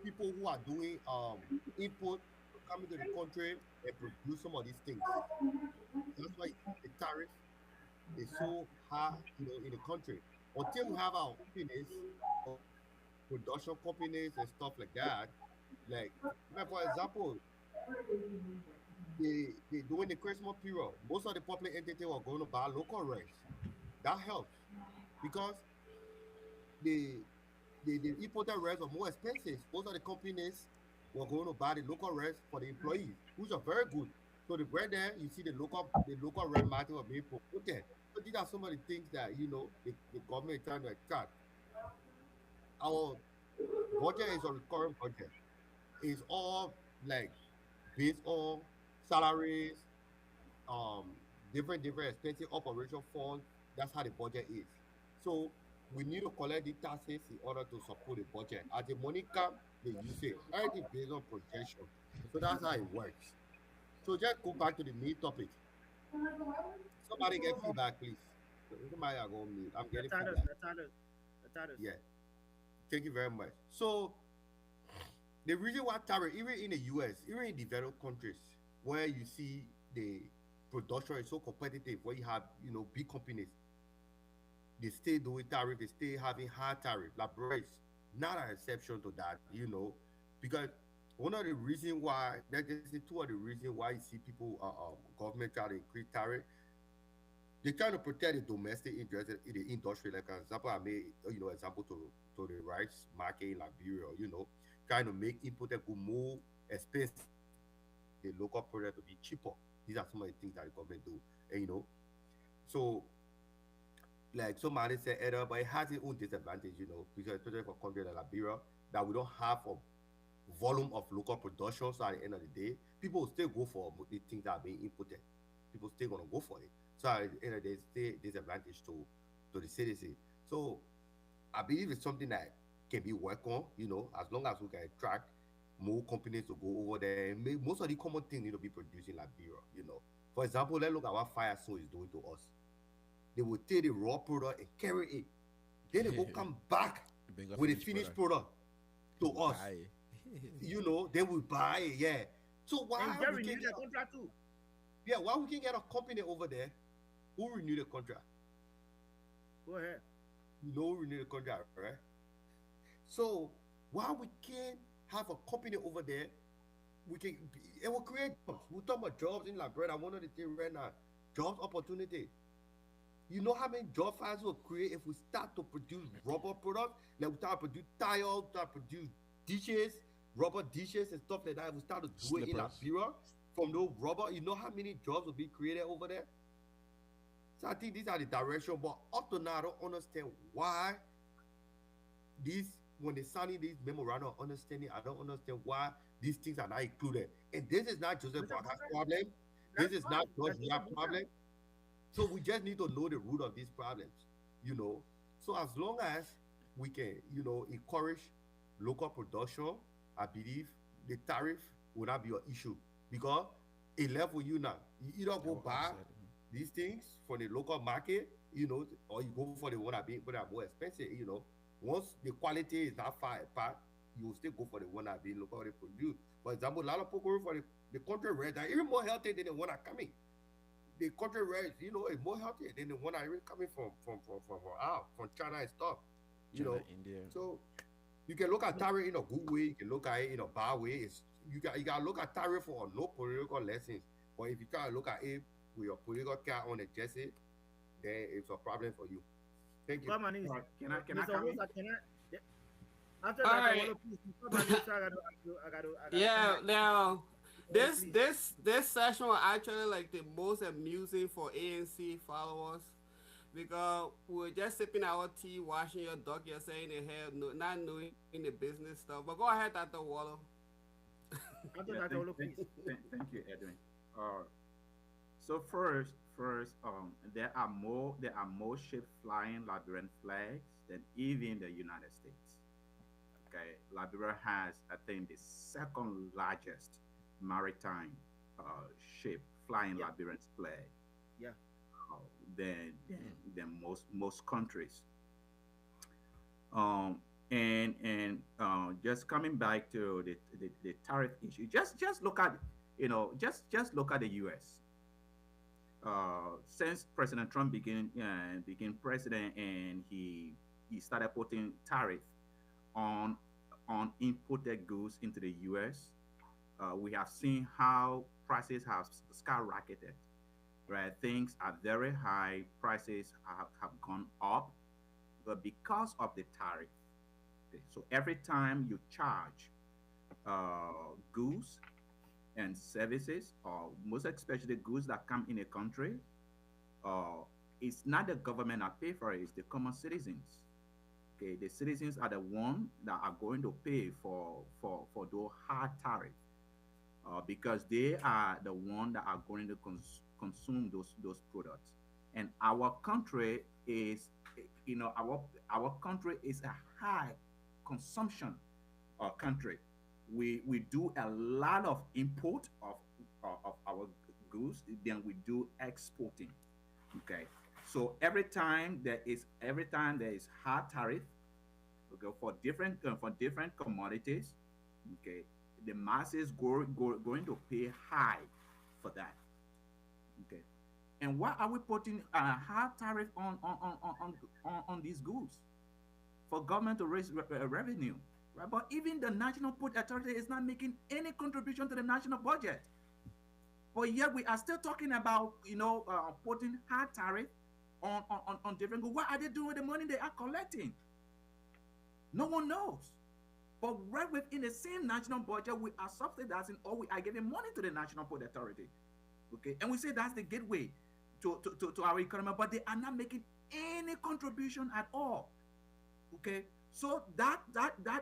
people who are doing input to come into the country and produce some of these things. That's why the tariff is so high, in the country. Until we have our companies, or production companies and stuff like that, like for example, they during the Christmas period, most of the public entity were going to buy local rice. That helps because the the imported rice are more expensive. Most of the companies were going to buy the local rice for the employees, which are very good. So the bread there, you see the local rice market are being promoted. So these are some of the things that the government is trying to attract. Our budget is a recurring budget. It's all like based on salaries, um, different expensive operation funds. That's how the budget is. So we need to collect the taxes in order to support the budget. As the money come, they use it. Everything based on projection. So that's how it works. So just go back to the main topic. Somebody get feedback, please. Somebody are going mute. I'm getting feedback. The tariffs. Yeah. Thank you very much. So the reason why tariff, even in the US, even in developed countries, where you see the production is so competitive, where you have big companies, they stay doing tariff, they stay having high tariff. Liberia is not an exception to that, because one of the reasons why, that is the two of the reasons why you see people, government try to increase tariff, they try to protect the domestic interest in the industry. Like an example, I made, example to the rice market in Liberia, trying to make imported good more expensive, the local product to be cheaper. These are some of the things that the government do. And so like somebody said earlier, but it has its own disadvantage, because especially for countries like Liberia, that we don't have a volume of local production. So at the end of the day, people will still go for the things that are being imported. People still gonna go for it. So at the end of the day, it's still disadvantage to the citizen. So I believe it's something that can be worked on, as long as we can attract more companies to go over there and make most of the common things need to be produced in Liberia. For example, let's look at what Fire is doing to us. They will take the raw product and carry it. Then they will come back Bring a with a finished finished product. product to us. Buy. They will buy it, yeah. So And why get we can renewed get the contract too. yeah, why we can get a company over there who renew the contract? Go ahead. You know we need a contract, right? So while we can have a company over there, we can it will create jobs. We talk about jobs in Liberia. One of the things right now, jobs opportunity. You know how many job fires will create if we start to produce rubber products? Like we start to produce tires, start to produce dishes, rubber dishes and stuff like that. If we start to do it in Slippers. Liberia from those rubber, you know how many jobs will be created over there? So I think these are the direction, but up to now I don't understand why these when they signing these memorandum of understanding, I don't understand why these things are not included. And this is not Joseph Mr. Boakar's Prophet, problem. This that's is not fine. George That's Weah's Mr. Prophet. problem. So we just need to know the root of these problems, you know. So as long as we can, encourage local production, I believe the tariff will not be an issue because it left with you now. You either I go will buy offset. these things from the local market, or you go for the one that are more expensive. Once the quality is not far apart, you will still go for the one that being locally produced. For example, a lot of people go for the country red are even more healthy than the one that coming. The country red, is more healthy than the one that even coming from China and stuff. You China, know. India. So you can look at tariff in a good way, you can look at it in a bad way. You got to look at tariff for no political lessons. But if you try to look at it with your political cap on the jersey, then it's a problem for you. Thank you. Come on, All right, can I Mr. come in? Host, can I? Yeah. After All that, I right. want to please. Come on, Mister, I got to come Yeah. back. Now, Holy, this please. this this session was actually like the most amusing for ANC followers because we were just sipping our tea, washing your duck, you're saying they have no, not knowing the business stuff. But go ahead, Dr. Waller. After Yeah, that, thank, Olo, thank, please. thank you, Edwin. Uh, so first, there are more ship flying Liberian flags than even the United States. Okay, Liberia has, I think, the second largest maritime ship flying Yeah, Liberian flag yeah. uh, than, than Hmm. than most countries. Um, and just coming back to the tariff issue, just look at just look at the U.S. Since President Trump became president and he started putting tariff on imported goods into the U.S. We have seen how prices have skyrocketed. Right, things are very high. Prices have gone up, but because of the tariff. Okay, so every time you charge goods and services, or most especially goods that come in a country, uh, it's not the government that pay for it; it's the common citizens. Okay, the citizens are the one that are going to pay for those hard tariff because they are the one that are going to consume those products. And our country is, our country is a high consumption country. We do a lot of import of our goods than we do exporting. Okay, so every time there is high tariff, okay, for different commodities, okay, the masses going to pay high for that. Okay, and why are we putting a high tariff on these goods? For government to raise revenue, right? But even the National Port Authority is not making any contribution to the national budget. But yet we are still talking about, putting high tariff on different goods. What are they doing with the money they are collecting? No one knows. But right within the same national budget, we are subsidizing or we are giving money to the National Port Authority. Okay, and we say that's the gateway to our economy, but they are not making any contribution at all. Okay, so that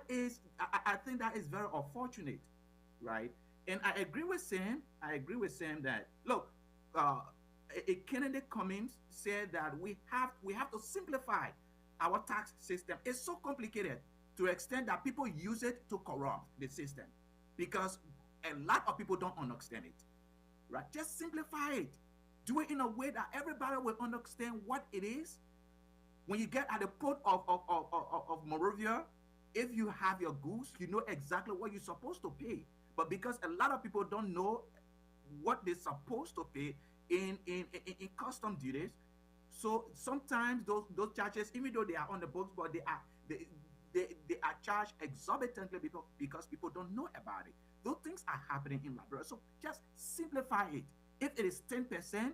is, I think that is very unfortunate, right? And I agree with Sam. I agree with Sam that look, uh, Kennedy Cummings said that we have to simplify our tax system. It's so complicated to the extent that people use it to corrupt the system because a lot of people don't understand it, right? Just simplify it. Do it in a way that everybody will understand what it is. When you get at the port of Morovia, if you have your goods, you know exactly what you're supposed to pay. But because a lot of people don't know what they're supposed to pay in custom duties, So sometimes those charges, even though they are on the books, but they are charged exorbitantly because people don't know about it. Those things are happening in Liberia. So just simplify it. If it is 10%,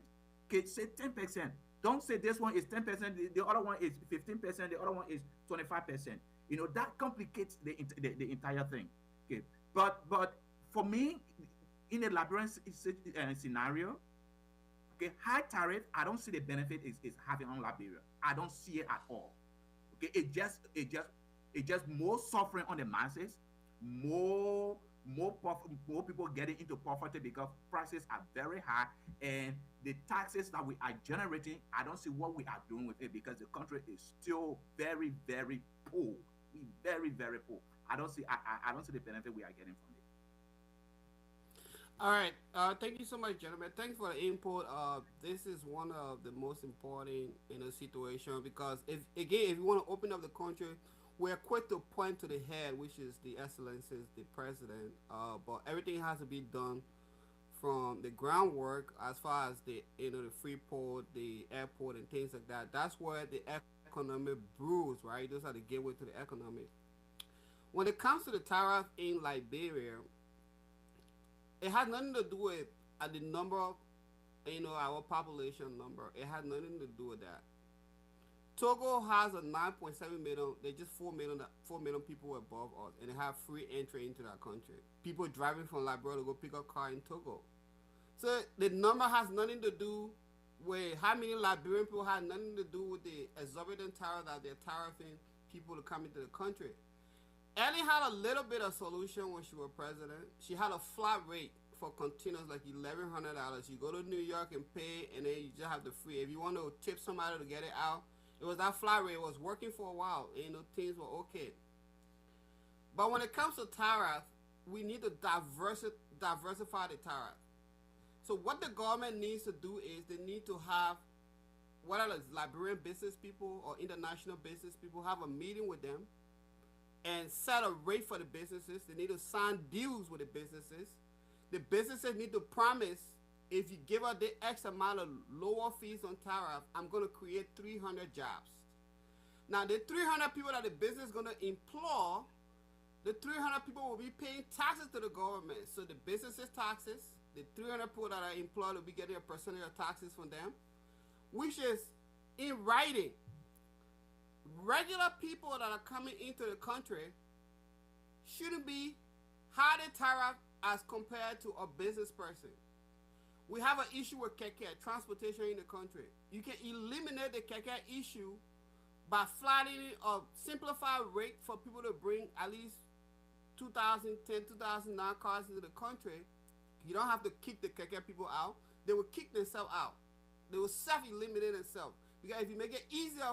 okay, say 10%. Don't say this one is 10%, the other one is 15%, the other one is 25%. That complicates the entire thing. Okay. But for me, in a Liberian scenario, okay, high tariff, I don't see the benefit is having on Liberia. I don't see it at all. Okay, it just more suffering on the masses, more people getting into poverty because prices are very high, and the taxes that we are generating, I don't see what we are doing with it because the country is still very, very poor. We very, very poor. I don't see the benefit we are getting from it. All right. Thank you so much, gentlemen. Thanks for the input. This is one of the most important in a situation because if you want to open up the country, we're quick to point to the head, which is the excellencies, the president. But everything has to be done from the groundwork as far as the free port, the airport, and things like that. That's where the economic brews, right? Those are the gateway to the economy. When it comes to the tariff in Liberia, it has nothing to do with the number of our population number. It has nothing to do with that. Togo has a 9.7 million. They just 4 million people above us, and they have free entry into that country. People driving from Liberia to go pick up car in Togo. So the number has nothing to do with how many Liberian people, has nothing to do with the exorbitant tariff that they're tariffing people to come into the country. Ellie had a little bit of solution when she was president. She had a flat rate for containers like $1,100. You go to New York and pay, and then you just have the free. If you want to tip somebody to get it out, it was that flat rate. It was working for a while. Things were okay. But when it comes to tariff, we need to diversify the tariff. So what the government needs to do is they need to have, whether it's Liberian business people or international business people, have a meeting with them and set a rate for the businesses. They need to sign deals with the businesses. The businesses need to promise, if you give us the X amount of lower fees on tariff, I'm going to create 300 jobs. Now, the 300 people that the business is going to employ, the 300 people will be paying taxes to the government. So the businesses taxes, the 300 people that are employed will be getting a percentage of taxes from them, which is in writing. Regular people that are coming into the country shouldn't be higher tariff as compared to a business person. We have an issue with keke, transportation in the country. You can eliminate the keke issue by flattening a simplified rate for people to bring at least 2010, 2009 cars into the country. You don't have to kick the keke people out. They will kick themselves out. They will self-eliminate themselves. Because if you make it easier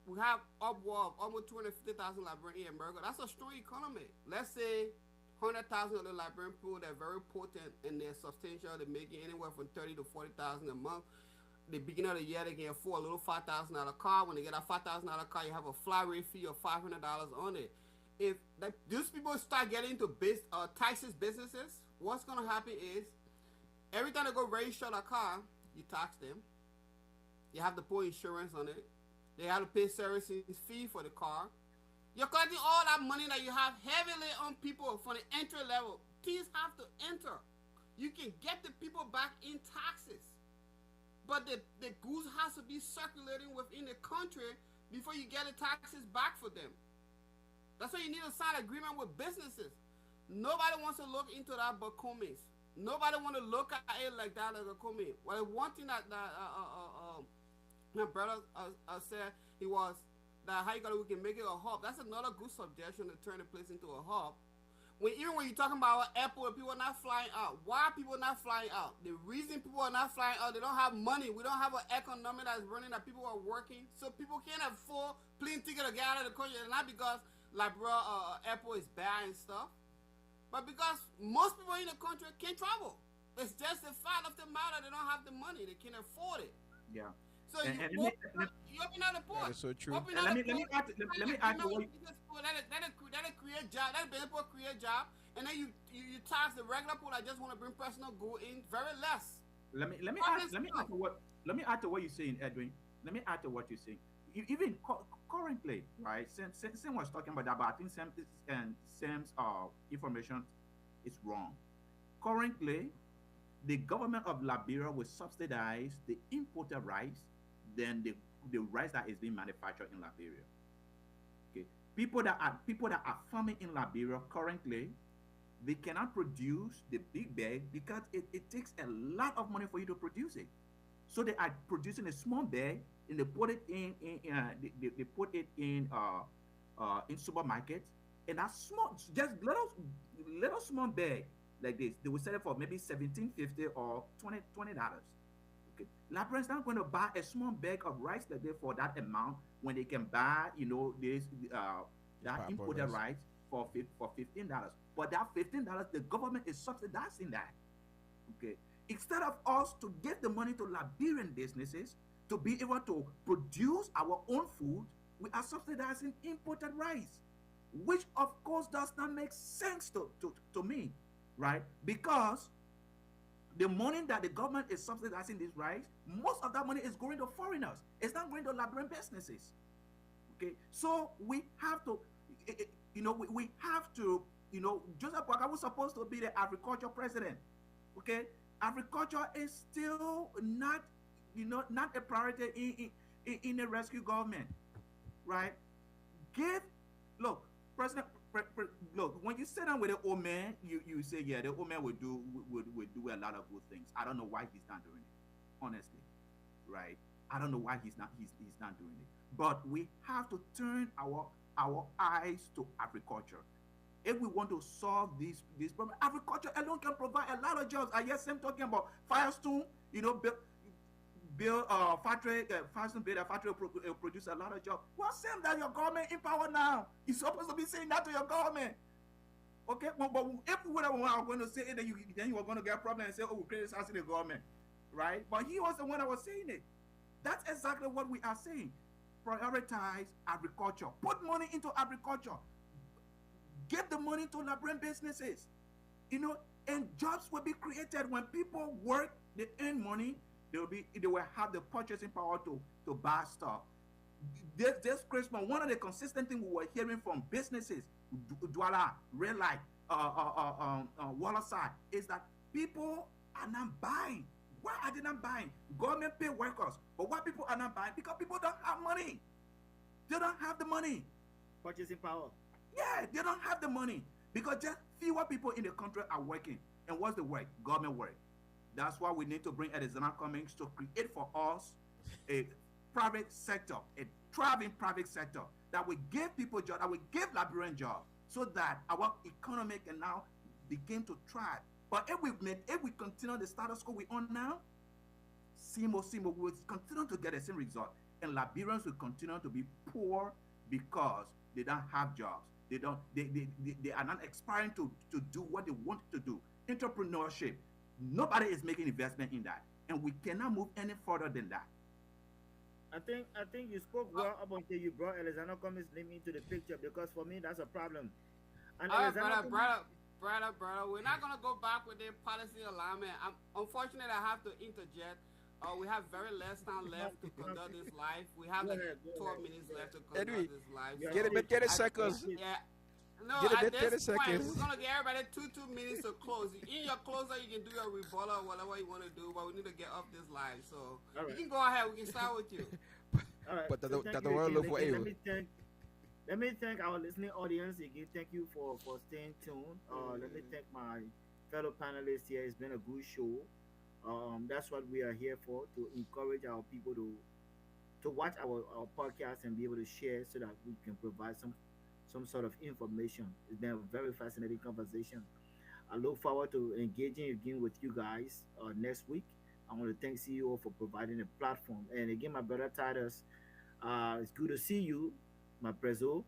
we have upward of almost 250,000 Liberians in America. That's a strong economy. Let's say 100,000 of the Liberian people, they're very potent and they're substantial. They're making anywhere from 30 to 40,000 a month. The beginning of the year, they can afford a little $5,000 car. When they get a $5,000 car, you have a flat rate fee of $500 on it. If these people start getting into taxes businesses, what's going to happen is every time they go register a car, you tax them. You have to put insurance on it. They have to pay servicing fee for the car. You're collecting all that money that you have heavily on people from the entry level. Please have to enter. You can get the people back in taxes. But the goods has to be circulating within the country before you get the taxes back for them. That's why you need to sign an agreement with businesses. Nobody wants to look into that but Cummins. Nobody want to look at it like that as a Cummins. Well, one thing that my brother said, he was that we can make it a hub. That's another good suggestion to turn the place into a hub. Even when you're talking about airport, people are not flying out. Why are people not flying out? The reason people are not flying out, they don't have money. We don't have an economy that's running, that people are working. So people can't afford plane ticket to get out of the country. And not because airport is bad and stuff, but because most people in the country can't travel. It's just the fact of the matter, they don't have the money. They can't afford it. Yeah. So you open out the port. That is so true. Let me add to what that'll create job. That'll be able to create job, and then you tax the regular people that just want to bring personal good in very less. Let me add to what you're saying, Edwin. let me add to what you're saying. Even currently, right? Sam was talking about that, but I think Sam's information is wrong. Currently, the government of Liberia will subsidize the imported rice than the rice that is being manufactured in Liberia. Okay, people that are farming in Liberia currently, they cannot produce the big bag because it takes a lot of money for you to produce it. So they are producing a small bag and they put it they put it in supermarkets, and that small, just little small bag like this, they will sell it for maybe 17.50 or $20. Okay, Liberians not going to buy a small bag of rice like this for that amount when they can buy, this The that Papa imported rice. rice for $15. But that $15, the government is subsidizing that. Okay, instead of us to give the money to Liberian businesses to be able to produce our own food, we are subsidizing imported rice, which of course does not make sense to me, right? Because the money that the government is subsidizing this rice, most of that money is going to foreigners. It's not going to Liberian businesses. Okay, so we have to, we have to, Joseph Boakai was supposed to be the agriculture president. Okay, agriculture is still not, not a priority in the rescue government, right? Give, look, President, look, when you sit down with the old man, you say, yeah, the old man would do a lot of good things. I don't know why he's not doing it, honestly, right? I don't know why he's not doing it. But we have to turn our eyes to agriculture. If we want to solve this problem, agriculture alone can provide a lot of jobs. I hear Sam talking about Firestone, build factory, Firestone build a factory, produce a lot of jobs. Well, Sam, that your government in power now. You're supposed to be saying that to your government. Okay, but if we are going to say it, then you are going to get a problem and say, oh, we're criticizing the government, right? But he was the one that was saying it. That's exactly what we are saying. Prioritize agriculture. Put money into agriculture. Give the money to Liberian businesses. And jobs will be created. When people work, they earn money, they will have the purchasing power to buy stuff. This Christmas, one of the consistent things we were hearing from businesses, Douala, Red Light, Waterside, is that people are not buying. Why are they not buying? Government pay workers, but why people are not buying? Because people don't have money. They don't have the money. Purchasing power. Yeah, they don't have the money because just fewer people in the country are working. And what's the work? Government work. That's why we need to bring Alexander Cummings to create for us a private sector, a thriving private sector that will give people jobs, that will give Liberian jobs, so that our economy can now begin to thrive. But if we continue the status quo we on now, Simo, we will continue to get the same result. And Liberians will continue to be poor because they don't have jobs. They are not aspiring to do what they want to do. Entrepreneurship. Nobody is making investment in that. And we cannot move any further than that. I think you spoke well up until you brought Alexander Cummings' name into the picture, because for me that's a problem. And All right, Alexander brother. We're not gonna go back with the policy alignment. Unfortunately, I have to interject. We have very less time left to conduct this live. We have like 12 minutes left to conduct Edwin, this live. get it, 30 seconds. Yeah. No, Get it, at 30 this point, seconds. we're gonna give everybody two minutes to close. In your closer, you can do your rebuttal or whatever you want to do, but we need to get off this live. So All right. you can go ahead. We can start with you. All right. But So that thank the you world again. look for Again, you. let me thank our listening audience again. Thank you for staying tuned. Let me thank my fellow panelists here. It's been a good show. That's what we are here for, to encourage our people to watch our podcast and be able to share so that we can provide some sort of information. It's been a very fascinating conversation. I look forward to engaging again with you guys next week. I want to thank CEO for providing a platform. And again, my brother Titus, it's good to see you, my Prezo.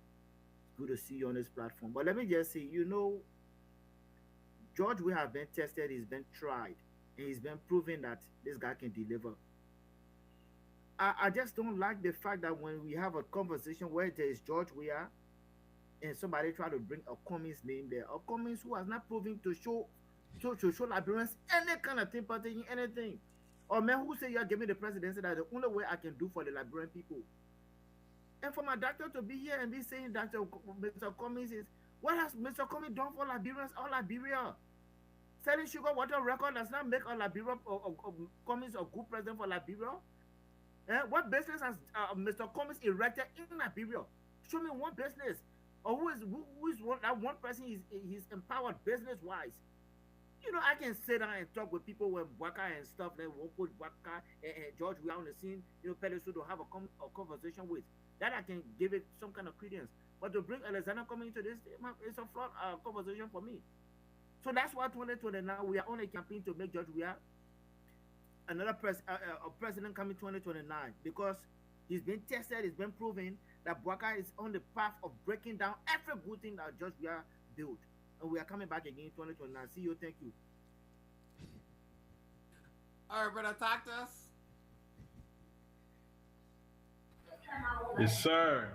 It's good to see you on this platform. But let me just say, George, we have been tested, he's been tried, and he's been proven that this guy can deliver. I just don't like the fact that when we have a conversation where there is George Weah and somebody try to bring a Cummings name there, a Cummings who has not proven to show Liberians any kind of thing, anything. Or man who say you're giving the presidency that the only way I can do for the Liberian people. And for my doctor to be here and be saying that Mr. Cummings is, what has Mr. Cummings done for Liberians or Liberia? Selling sugar water record does not make a Liberia or Cummings a good president for Liberia. What business has Mr. Cummings erected in Liberia? Show me one business. Or who is one, that one person he's empowered business wise. I can sit down and talk with people with Waka and stuff like won't put Waka and George we are on the scene, Peliso to have a conversation with. That I can give it some kind of credence. But to bring Alexander coming into this, it's a flawed conversation for me. So that's why 2020 now we are on a campaign to make George we are another a president coming 2029 because he's been tested, it's been proven that Waka is on the path of breaking down every good thing that George we are built. And we are coming back again in 2029. See you. Thank you. All right, brother Tactus. Yes, sir.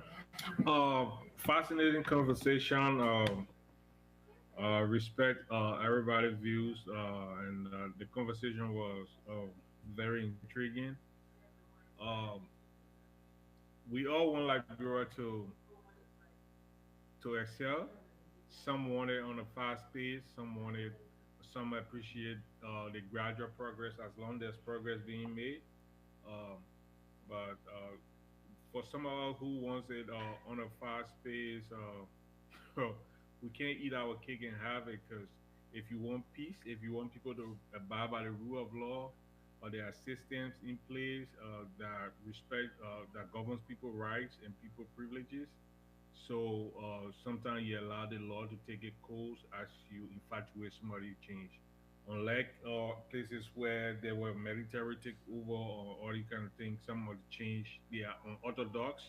Fascinating conversation. Respect everybody's views, and the conversation was very intriguing. Um, we all want Liberia to excel. Some want it on a fast pace. Some appreciate the gradual progress as long as progress being made. Um, but for some of us who wants it on a fast pace, we can't eat our cake and have it because if you want peace, if you want people to abide by the rule of law, or there are systems in place that respect, that governs people rights and people privileges. So sometimes you allow the law to take a course as you infatuate somebody to change. Unlike places where there were military takeover or all you kind of thing, some of the change they are unorthodox,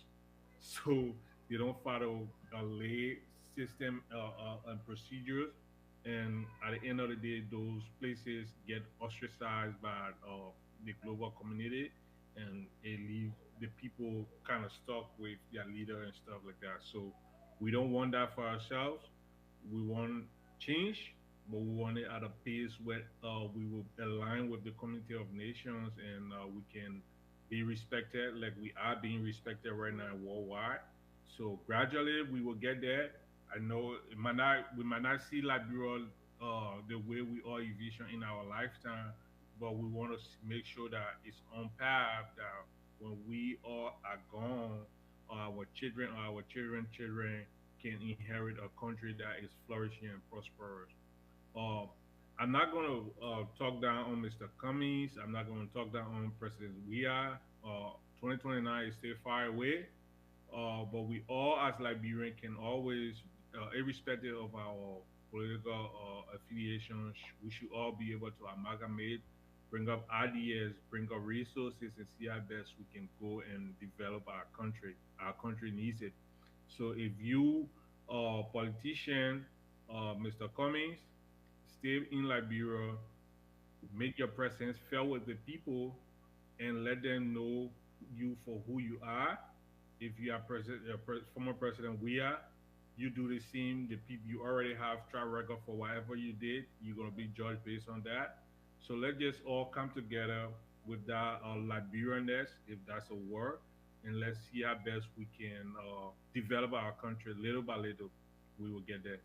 so they don't follow a lay system and procedures. And at the end of the day, those places get ostracized by the global community, and they leave the people kind of stuck with their leader and stuff like that. So we don't want that for ourselves. We want change, but we want it at a pace where we will align with the community of nations, and we can be respected like we are being respected right now worldwide. So gradually we will get there. I know we might not see Liberia the way we all envision in our lifetime, but we want to make sure that it's on path that when we all are gone, our children or our children can inherit a country that is flourishing and prosperous. Uh, I'm not going to talk down on Mr. Cummings. I'm not going to talk down on President Weah. 2029 is still far away, but we all, as Liberians, can always, irrespective of our political affiliations, we should all be able to amalgamate, bring up ideas, bring up resources, and see how best we can go and develop our country. Our country needs it. So if you, politician, Mr. Cummings, stay in Liberia, make your presence felt with the people, and let them know you for who you are. If you are former President we are, you do the same. The people you already have track record for whatever you did, you're gonna be judged based on that. So let's just all come together with that Liberianness, if that's a word, and let's see how best we can develop our country little by little. We will get there.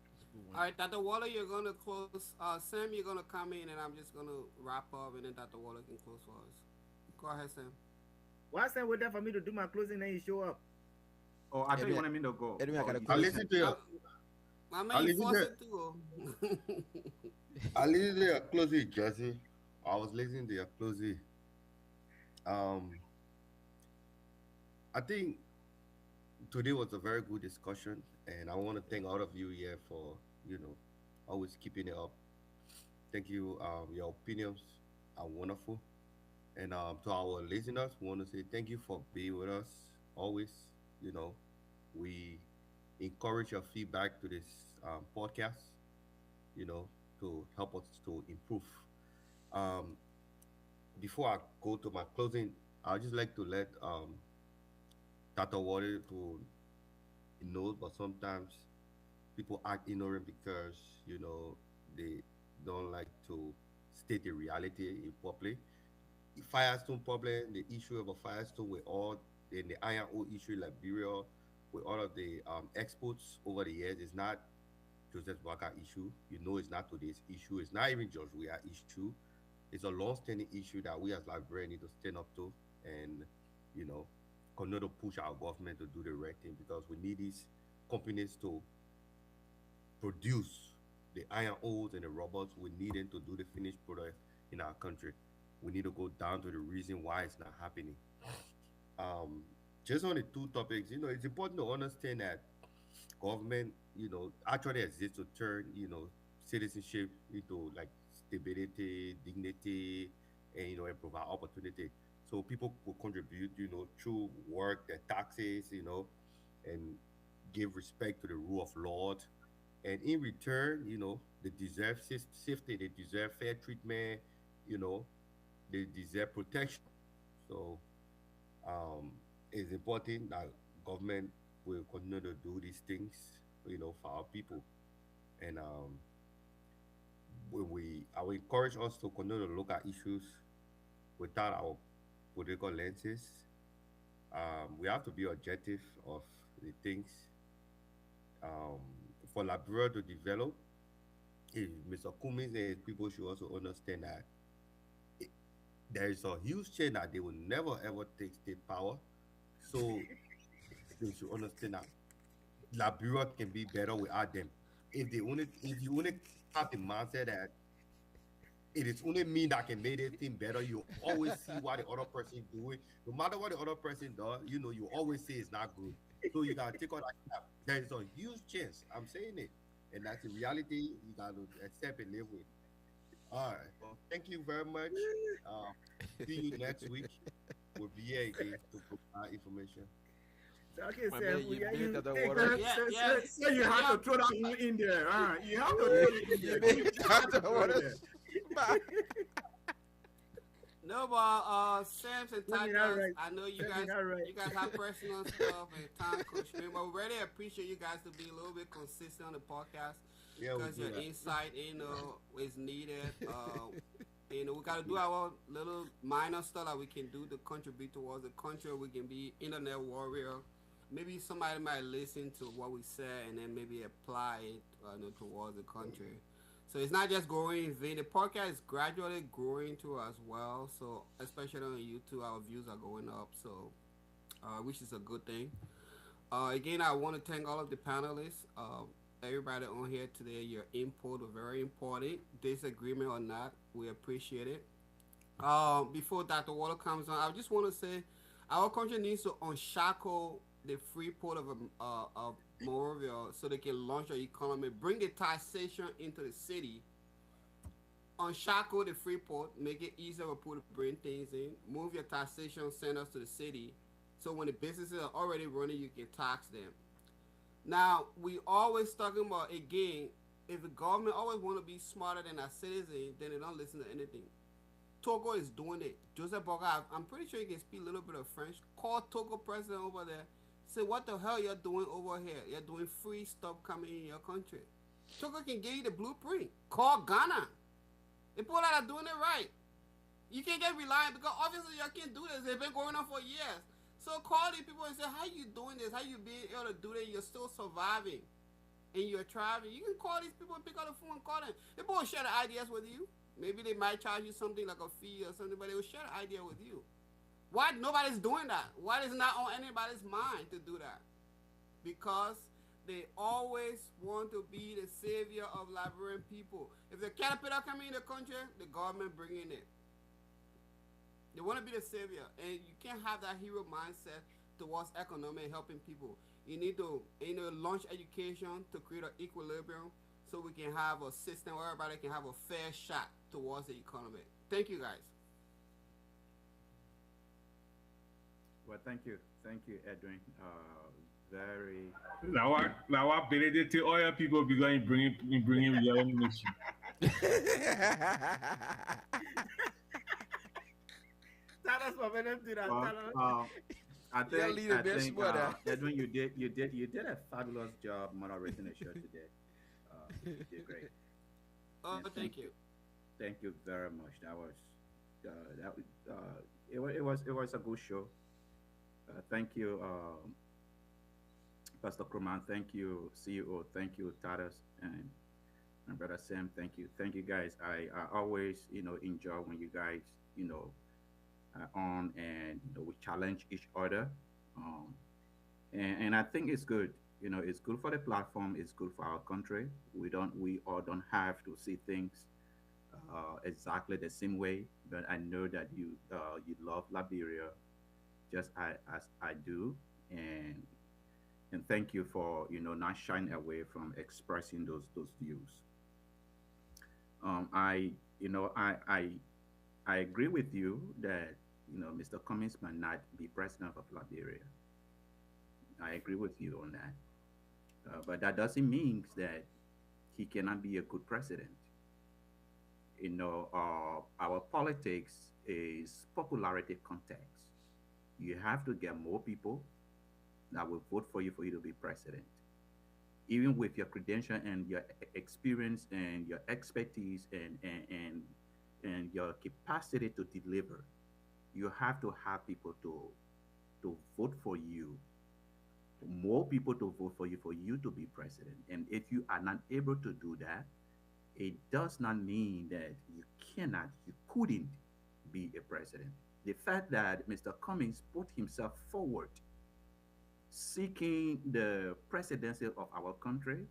That's a good one. All right, Dr. Waller, you're gonna close. Sam, you're gonna come in, and I'm just gonna wrap up, and then Dr. Waller can close for us. Go ahead, Sam. Why stand with that for me to do my closing and you show up? Oh, I thought you Edwin, wanted me to go. Edwin, I Oh, got a you I said question. listen to Uh, your my I man, you listen forced to it too. I listen to your closing, Jesse. I was listening to your closing. Um, I think today was a very good discussion, and I want to thank all of you here for you know always keeping it up. Thank you. Your opinions are wonderful, and to our listeners, we want to say thank you for being with us always. You know, we encourage your feedback to this podcast. You know, to help us to improve. Um, Before I go to my closing, I'd just like to let Tata Water to know, but sometimes people act ignorant because they don't like to state the reality in public. Firestone problem, the issue of a Firestone with all the iron ore issue in Liberia, with all of the exports over the years, is not Joseph Waka issue. You know, it's not today's issue. It's not even George Weah issue. It's a long-standing issue that we as Liberians need to stand up to and, you know, continue to push our government to do the right thing because we need these companies to produce the iron ores and the robots we need them to do the finished product in our country. We need to go down to the reason why it's not happening. Um, just on the two topics, you know, it's important to understand that government, you know, actually exists to turn, you know, citizenship into like stability, dignity, and you know, and provide opportunity. So people will contribute, you know, through work, their taxes, you know, and give respect to the rule of law. And in return, you know, they deserve safety, they deserve fair treatment, you know, they deserve protection. So um, it's important that government will continue to do these things, you know, for our people. And when I will encourage us to continue to look at issues without our political lenses. We have to be objective of the things um, for Liberia to develop. Mr. Cummings and his people should also understand that it, there is a huge chance that they will never ever take state power. So they should understand that Liberia can be better without them. If you only have the mindset that it is only me that can make this thing better, you always see what the other person doing. No matter what the other person does, you know, you always say it's not good. So you gotta take all that crap. There is a huge chance. I'm saying it. And that's the reality you gotta accept and live with. All right. Well, thank you very much. Uh, See you next week. We'll be here again to provide information. So, okay, My Sam, man, you yeah, built you, the hey, water. Yeah, so, yeah, so you have yeah. to throw that one in there. You have to throw You it in there. built You have to the throw it in water. there. No, but Sam's and Let me not Tacos, right. I know Let me not right. you guys have personal stuff and time constraint, but we really appreciate you guys to be a little bit consistent on the podcast Yeah, we'll because do your that. insight, is needed. We got to do our little minor stuff that we can do to contribute towards the country. We can be internet warrior. Maybe somebody might listen to what we say and then maybe apply it towards the country. So it's not just growing in vain. The podcast is gradually growing too as well. So especially on YouTube, our views are going up. So which is a good thing. Again, I want to thank all of the panelists. Everybody on here today, your input was very important. Disagreement or not, we appreciate it. Before Dr. Water comes on, I just want to say our country needs to unshackle the free port of Monrovia so they can launch our economy, bring the taxation into the city, unshackle the free port, make it easier for people to bring things in, move your taxation centers to the city, so when the businesses are already running, you can tax them. Now, we always talking about, again, if the government always want to be smarter than our citizens, then they don't listen to anything. Togo is doing it. Joseph Boga, I'm pretty sure you can speak a little bit of French. Call Togo president over there. Say, what the hell you're doing over here? You're doing free stuff coming in your country. Togo can give you the blueprint. Call Ghana. The people that are doing it right. You can't get reliant because obviously you can't do this. They've been going on for years. So call these people and say, how you doing this? How you being able to do that? You're still surviving and you're thriving. You can call these people and pick up the phone and call them. They will share the ideas with you. Maybe they might charge you something like a fee or something, but they will share the idea with you. Why nobody's doing that? Why is it not on anybody's mind to do that? Because they always want to be the savior of Liberian people. If the caterpillar coming in the country, the government bringing it. They want to be the savior, and you can't have that hero mindset towards economy and helping people. You need to, launch education to create an equilibrium so we can have a system where everybody can have a fair shot towards the economy. Thank you, guys. Well, thank you, Edwin. Very. Now our ability to all your people be going bringing your own mission. Tell us what we're do that. Well, Tell us. Edwin, you did a fabulous job moderating the show today. You did great. Oh, Yes, thank you. Thank you very much. That was that it was a good show. Thank you, Pastor Kruman. Thank you, CEO. Thank you, Tadas, and my brother Sam. Thank you guys. I always enjoy when you guys you know on and we challenge each other. Um, and I think it's good. It's good for the platform. It's good for our country. We all don't have to see things exactly the same way. But I know that you love Liberia just as I do, and thank you for not shying away from expressing those views. I you know I agree with you that Mr. Cummings might not be president of Liberia. I agree with you on that. But that doesn't mean that he cannot be a good president. Our politics is popularity context. You have to get more people that will vote for you to be president. Even with your credential and your experience and your expertise and your capacity to deliver, you have to have people to vote for you, more people to vote for you to be president. And if you are not able to do that, it does not mean that you couldn't be a president. The fact that Mr. Cummings put himself forward seeking the presidency of our country,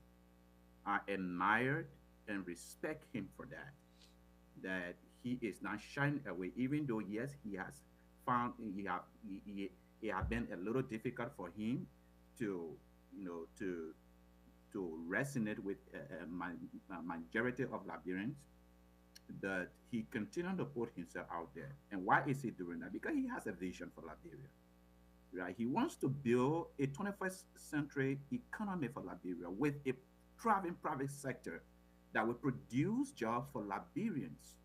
I admired and respect him for that. That he is not shying away, even though yes, he has found he have been a little difficult for him to you know to resonate with a majority of Liberians, that he continued to put himself out there. And why is he doing that? Because he has a vision for Liberia, right? He wants to build a 21st century economy for Liberia with a thriving private sector that will produce jobs for Liberians.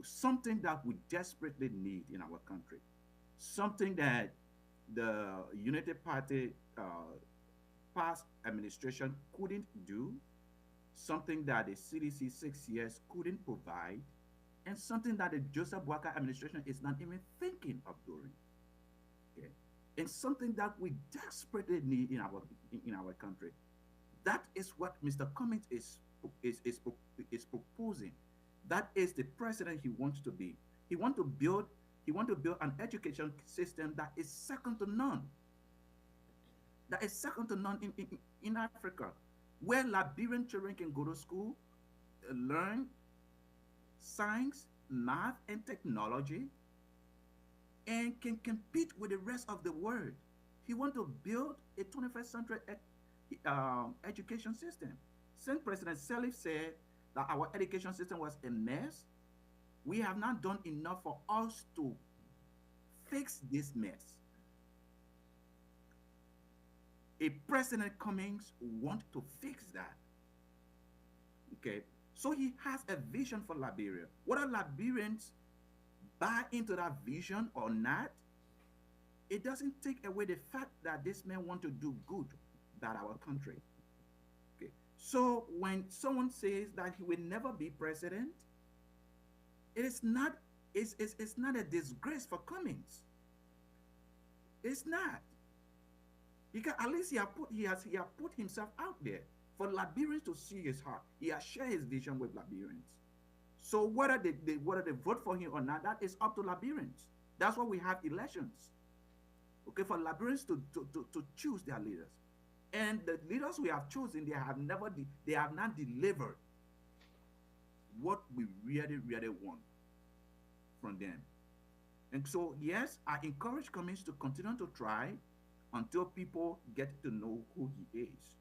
Something that we desperately need in our country, something that the United Party past administration couldn't do, something that the CDC 6 years couldn't provide, and something that the Joseph Walker administration is not even thinking of doing. Okay? And something that we desperately need in our country. That is what Mr. Cummings is, is, is proposing. That is the president he wants to be. He want to build he want to build an education system that is second to none. That is second to none in Africa, where Liberian children can go to school, learn science, math, and technology, and can compete with the rest of the world. He want to build a 21st century education system. Since President Sirleaf said that our education system was a mess, we have not done enough for us to fix this mess. A President Cummings want to fix that. Okay, so he has a vision for Liberia. Whether Liberians buy into that vision or not, it doesn't take away the fact that this man want to do good by our country. Okay, so when someone says that he will never be president, it is not it's not a disgrace for Cummings. It's not, because at least he has put himself out there for Liberians to see his heart. He has shared his vision with Liberians. So whether they vote for him or not, that is up to Liberians. That's why we have elections. Okay, for Liberians to choose their leaders. And the leaders we have chosen, they have not delivered what we really, really want from them. And so, yes, I encourage Cummings to continue to try until people get to know who he is.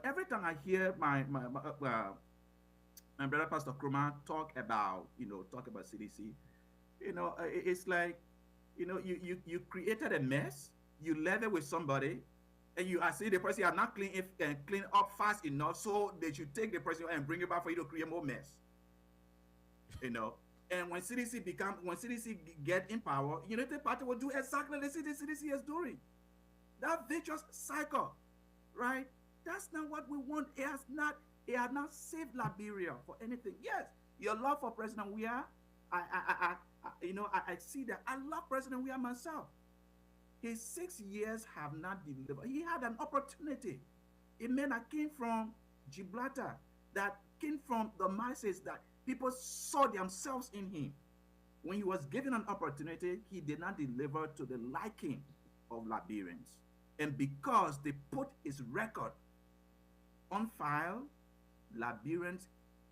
Every time I hear my brother Pastor Kruma talk about CDC, it's like, you created a mess, you left it with somebody, and I see the person are not clean up fast enough, so they should take the person and bring it back for you to create more mess. And when CDC get in power, United Party will do exactly the CDC is doing. That vicious cycle, right? That's not what we want. It has not saved Liberia for anything. Yes, Your love for President Weah, I see that. I love President Weah myself. His 6 years have not delivered. He had an opportunity. A man that came from Gibraltar, that came from the masses, that people saw themselves in him. When he was given an opportunity, he did not deliver to the liking of Liberians. And because they put his record on file, Liberians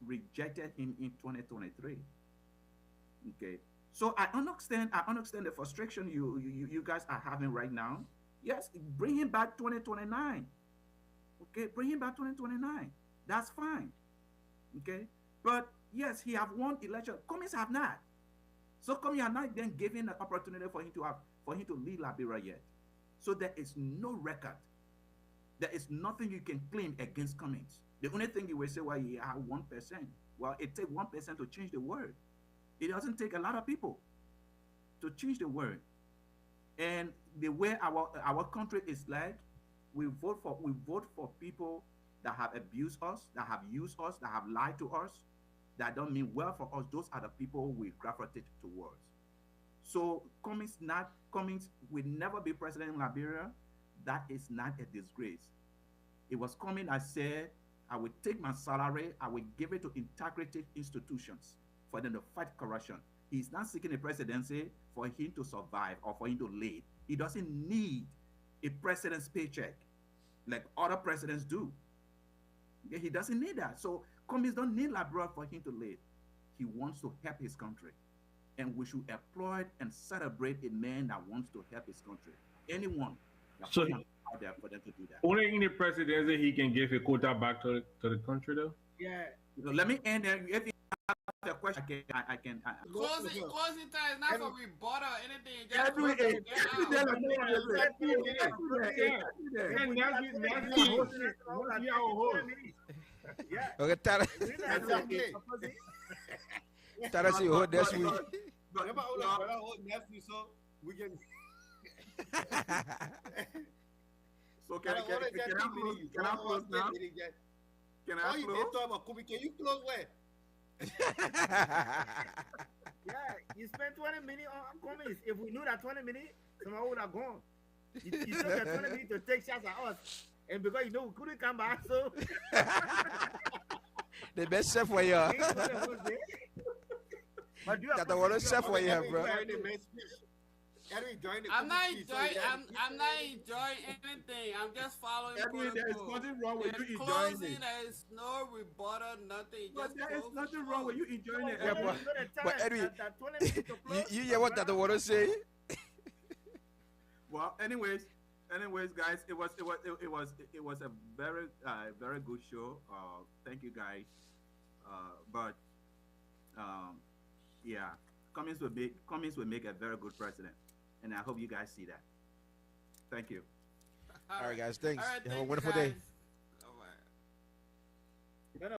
rejected him in 2023. Okay, so I understand the frustration you guys are having right now. Yes, bring him back 2029. Okay, bring him back 2029. That's fine. Okay, but yes, he have won election. Cummings have not. So Cummings have not then given the opportunity for him to lead Liberia yet. So there is no record. There is nothing you can claim against Cummings. The only thing you will say, well, he had 1%. Well, it takes 1% to change the world. It doesn't take a lot of people to change the world. And the way our country is like, we vote for people that have abused us, that have used us, that have lied to us, that don't mean well for us. Those are the people we gravitate towards. So Cummings will never be president in Liberia. That is not a disgrace. It was Cummings that said, I will take my salary, I will give it to integrated institutions for them to fight corruption. He's not seeking a presidency for him to survive or for him to lead. He doesn't need a president's paycheck like other presidents do. Okay? He doesn't need that. So Cummings don't need Liberia for him to lead. He wants to help his country. And we should applaud and celebrate a man that wants to help his country. Anyone that So out there for them to do that. only in the presidency he can give a quota back to the country, though. Yeah. So let me end there. If you have a question, I can. Closing time is not for rebuttal or anything. Just Every close day, it, get out. Okay, Tara. Tara, see you hold this week. Remember all the brother hold nephew, so we can. So can I close now? Can I You close? talk about Kubi? Can you close where? Yeah, you spent 20 minutes on Cummings. If we knew that 20 minutes, someone would have gone. You took that 20 minutes to take shots at us. And because you know we couldn't come back, so. The best chef for you. But you That's the one chef for you, bro. I'm not enjoying anything. I'm just following Edwin, there is protocol. nothing wrong with In you enjoying closing, it. there is no rebuttal, nothing. But Just there is close nothing the wrong with phone. you enjoying it. Yeah, Edwin. but Edwin, that 20 minutes to close. You hear what that want to say? Well, anyways, guys, it was a very very good show. Thank you guys. But yeah, Cummings will make a very good president, and I hope you guys see that. Thank you. All right, guys. Thanks. All right, You have a thank you, wonderful day. guys.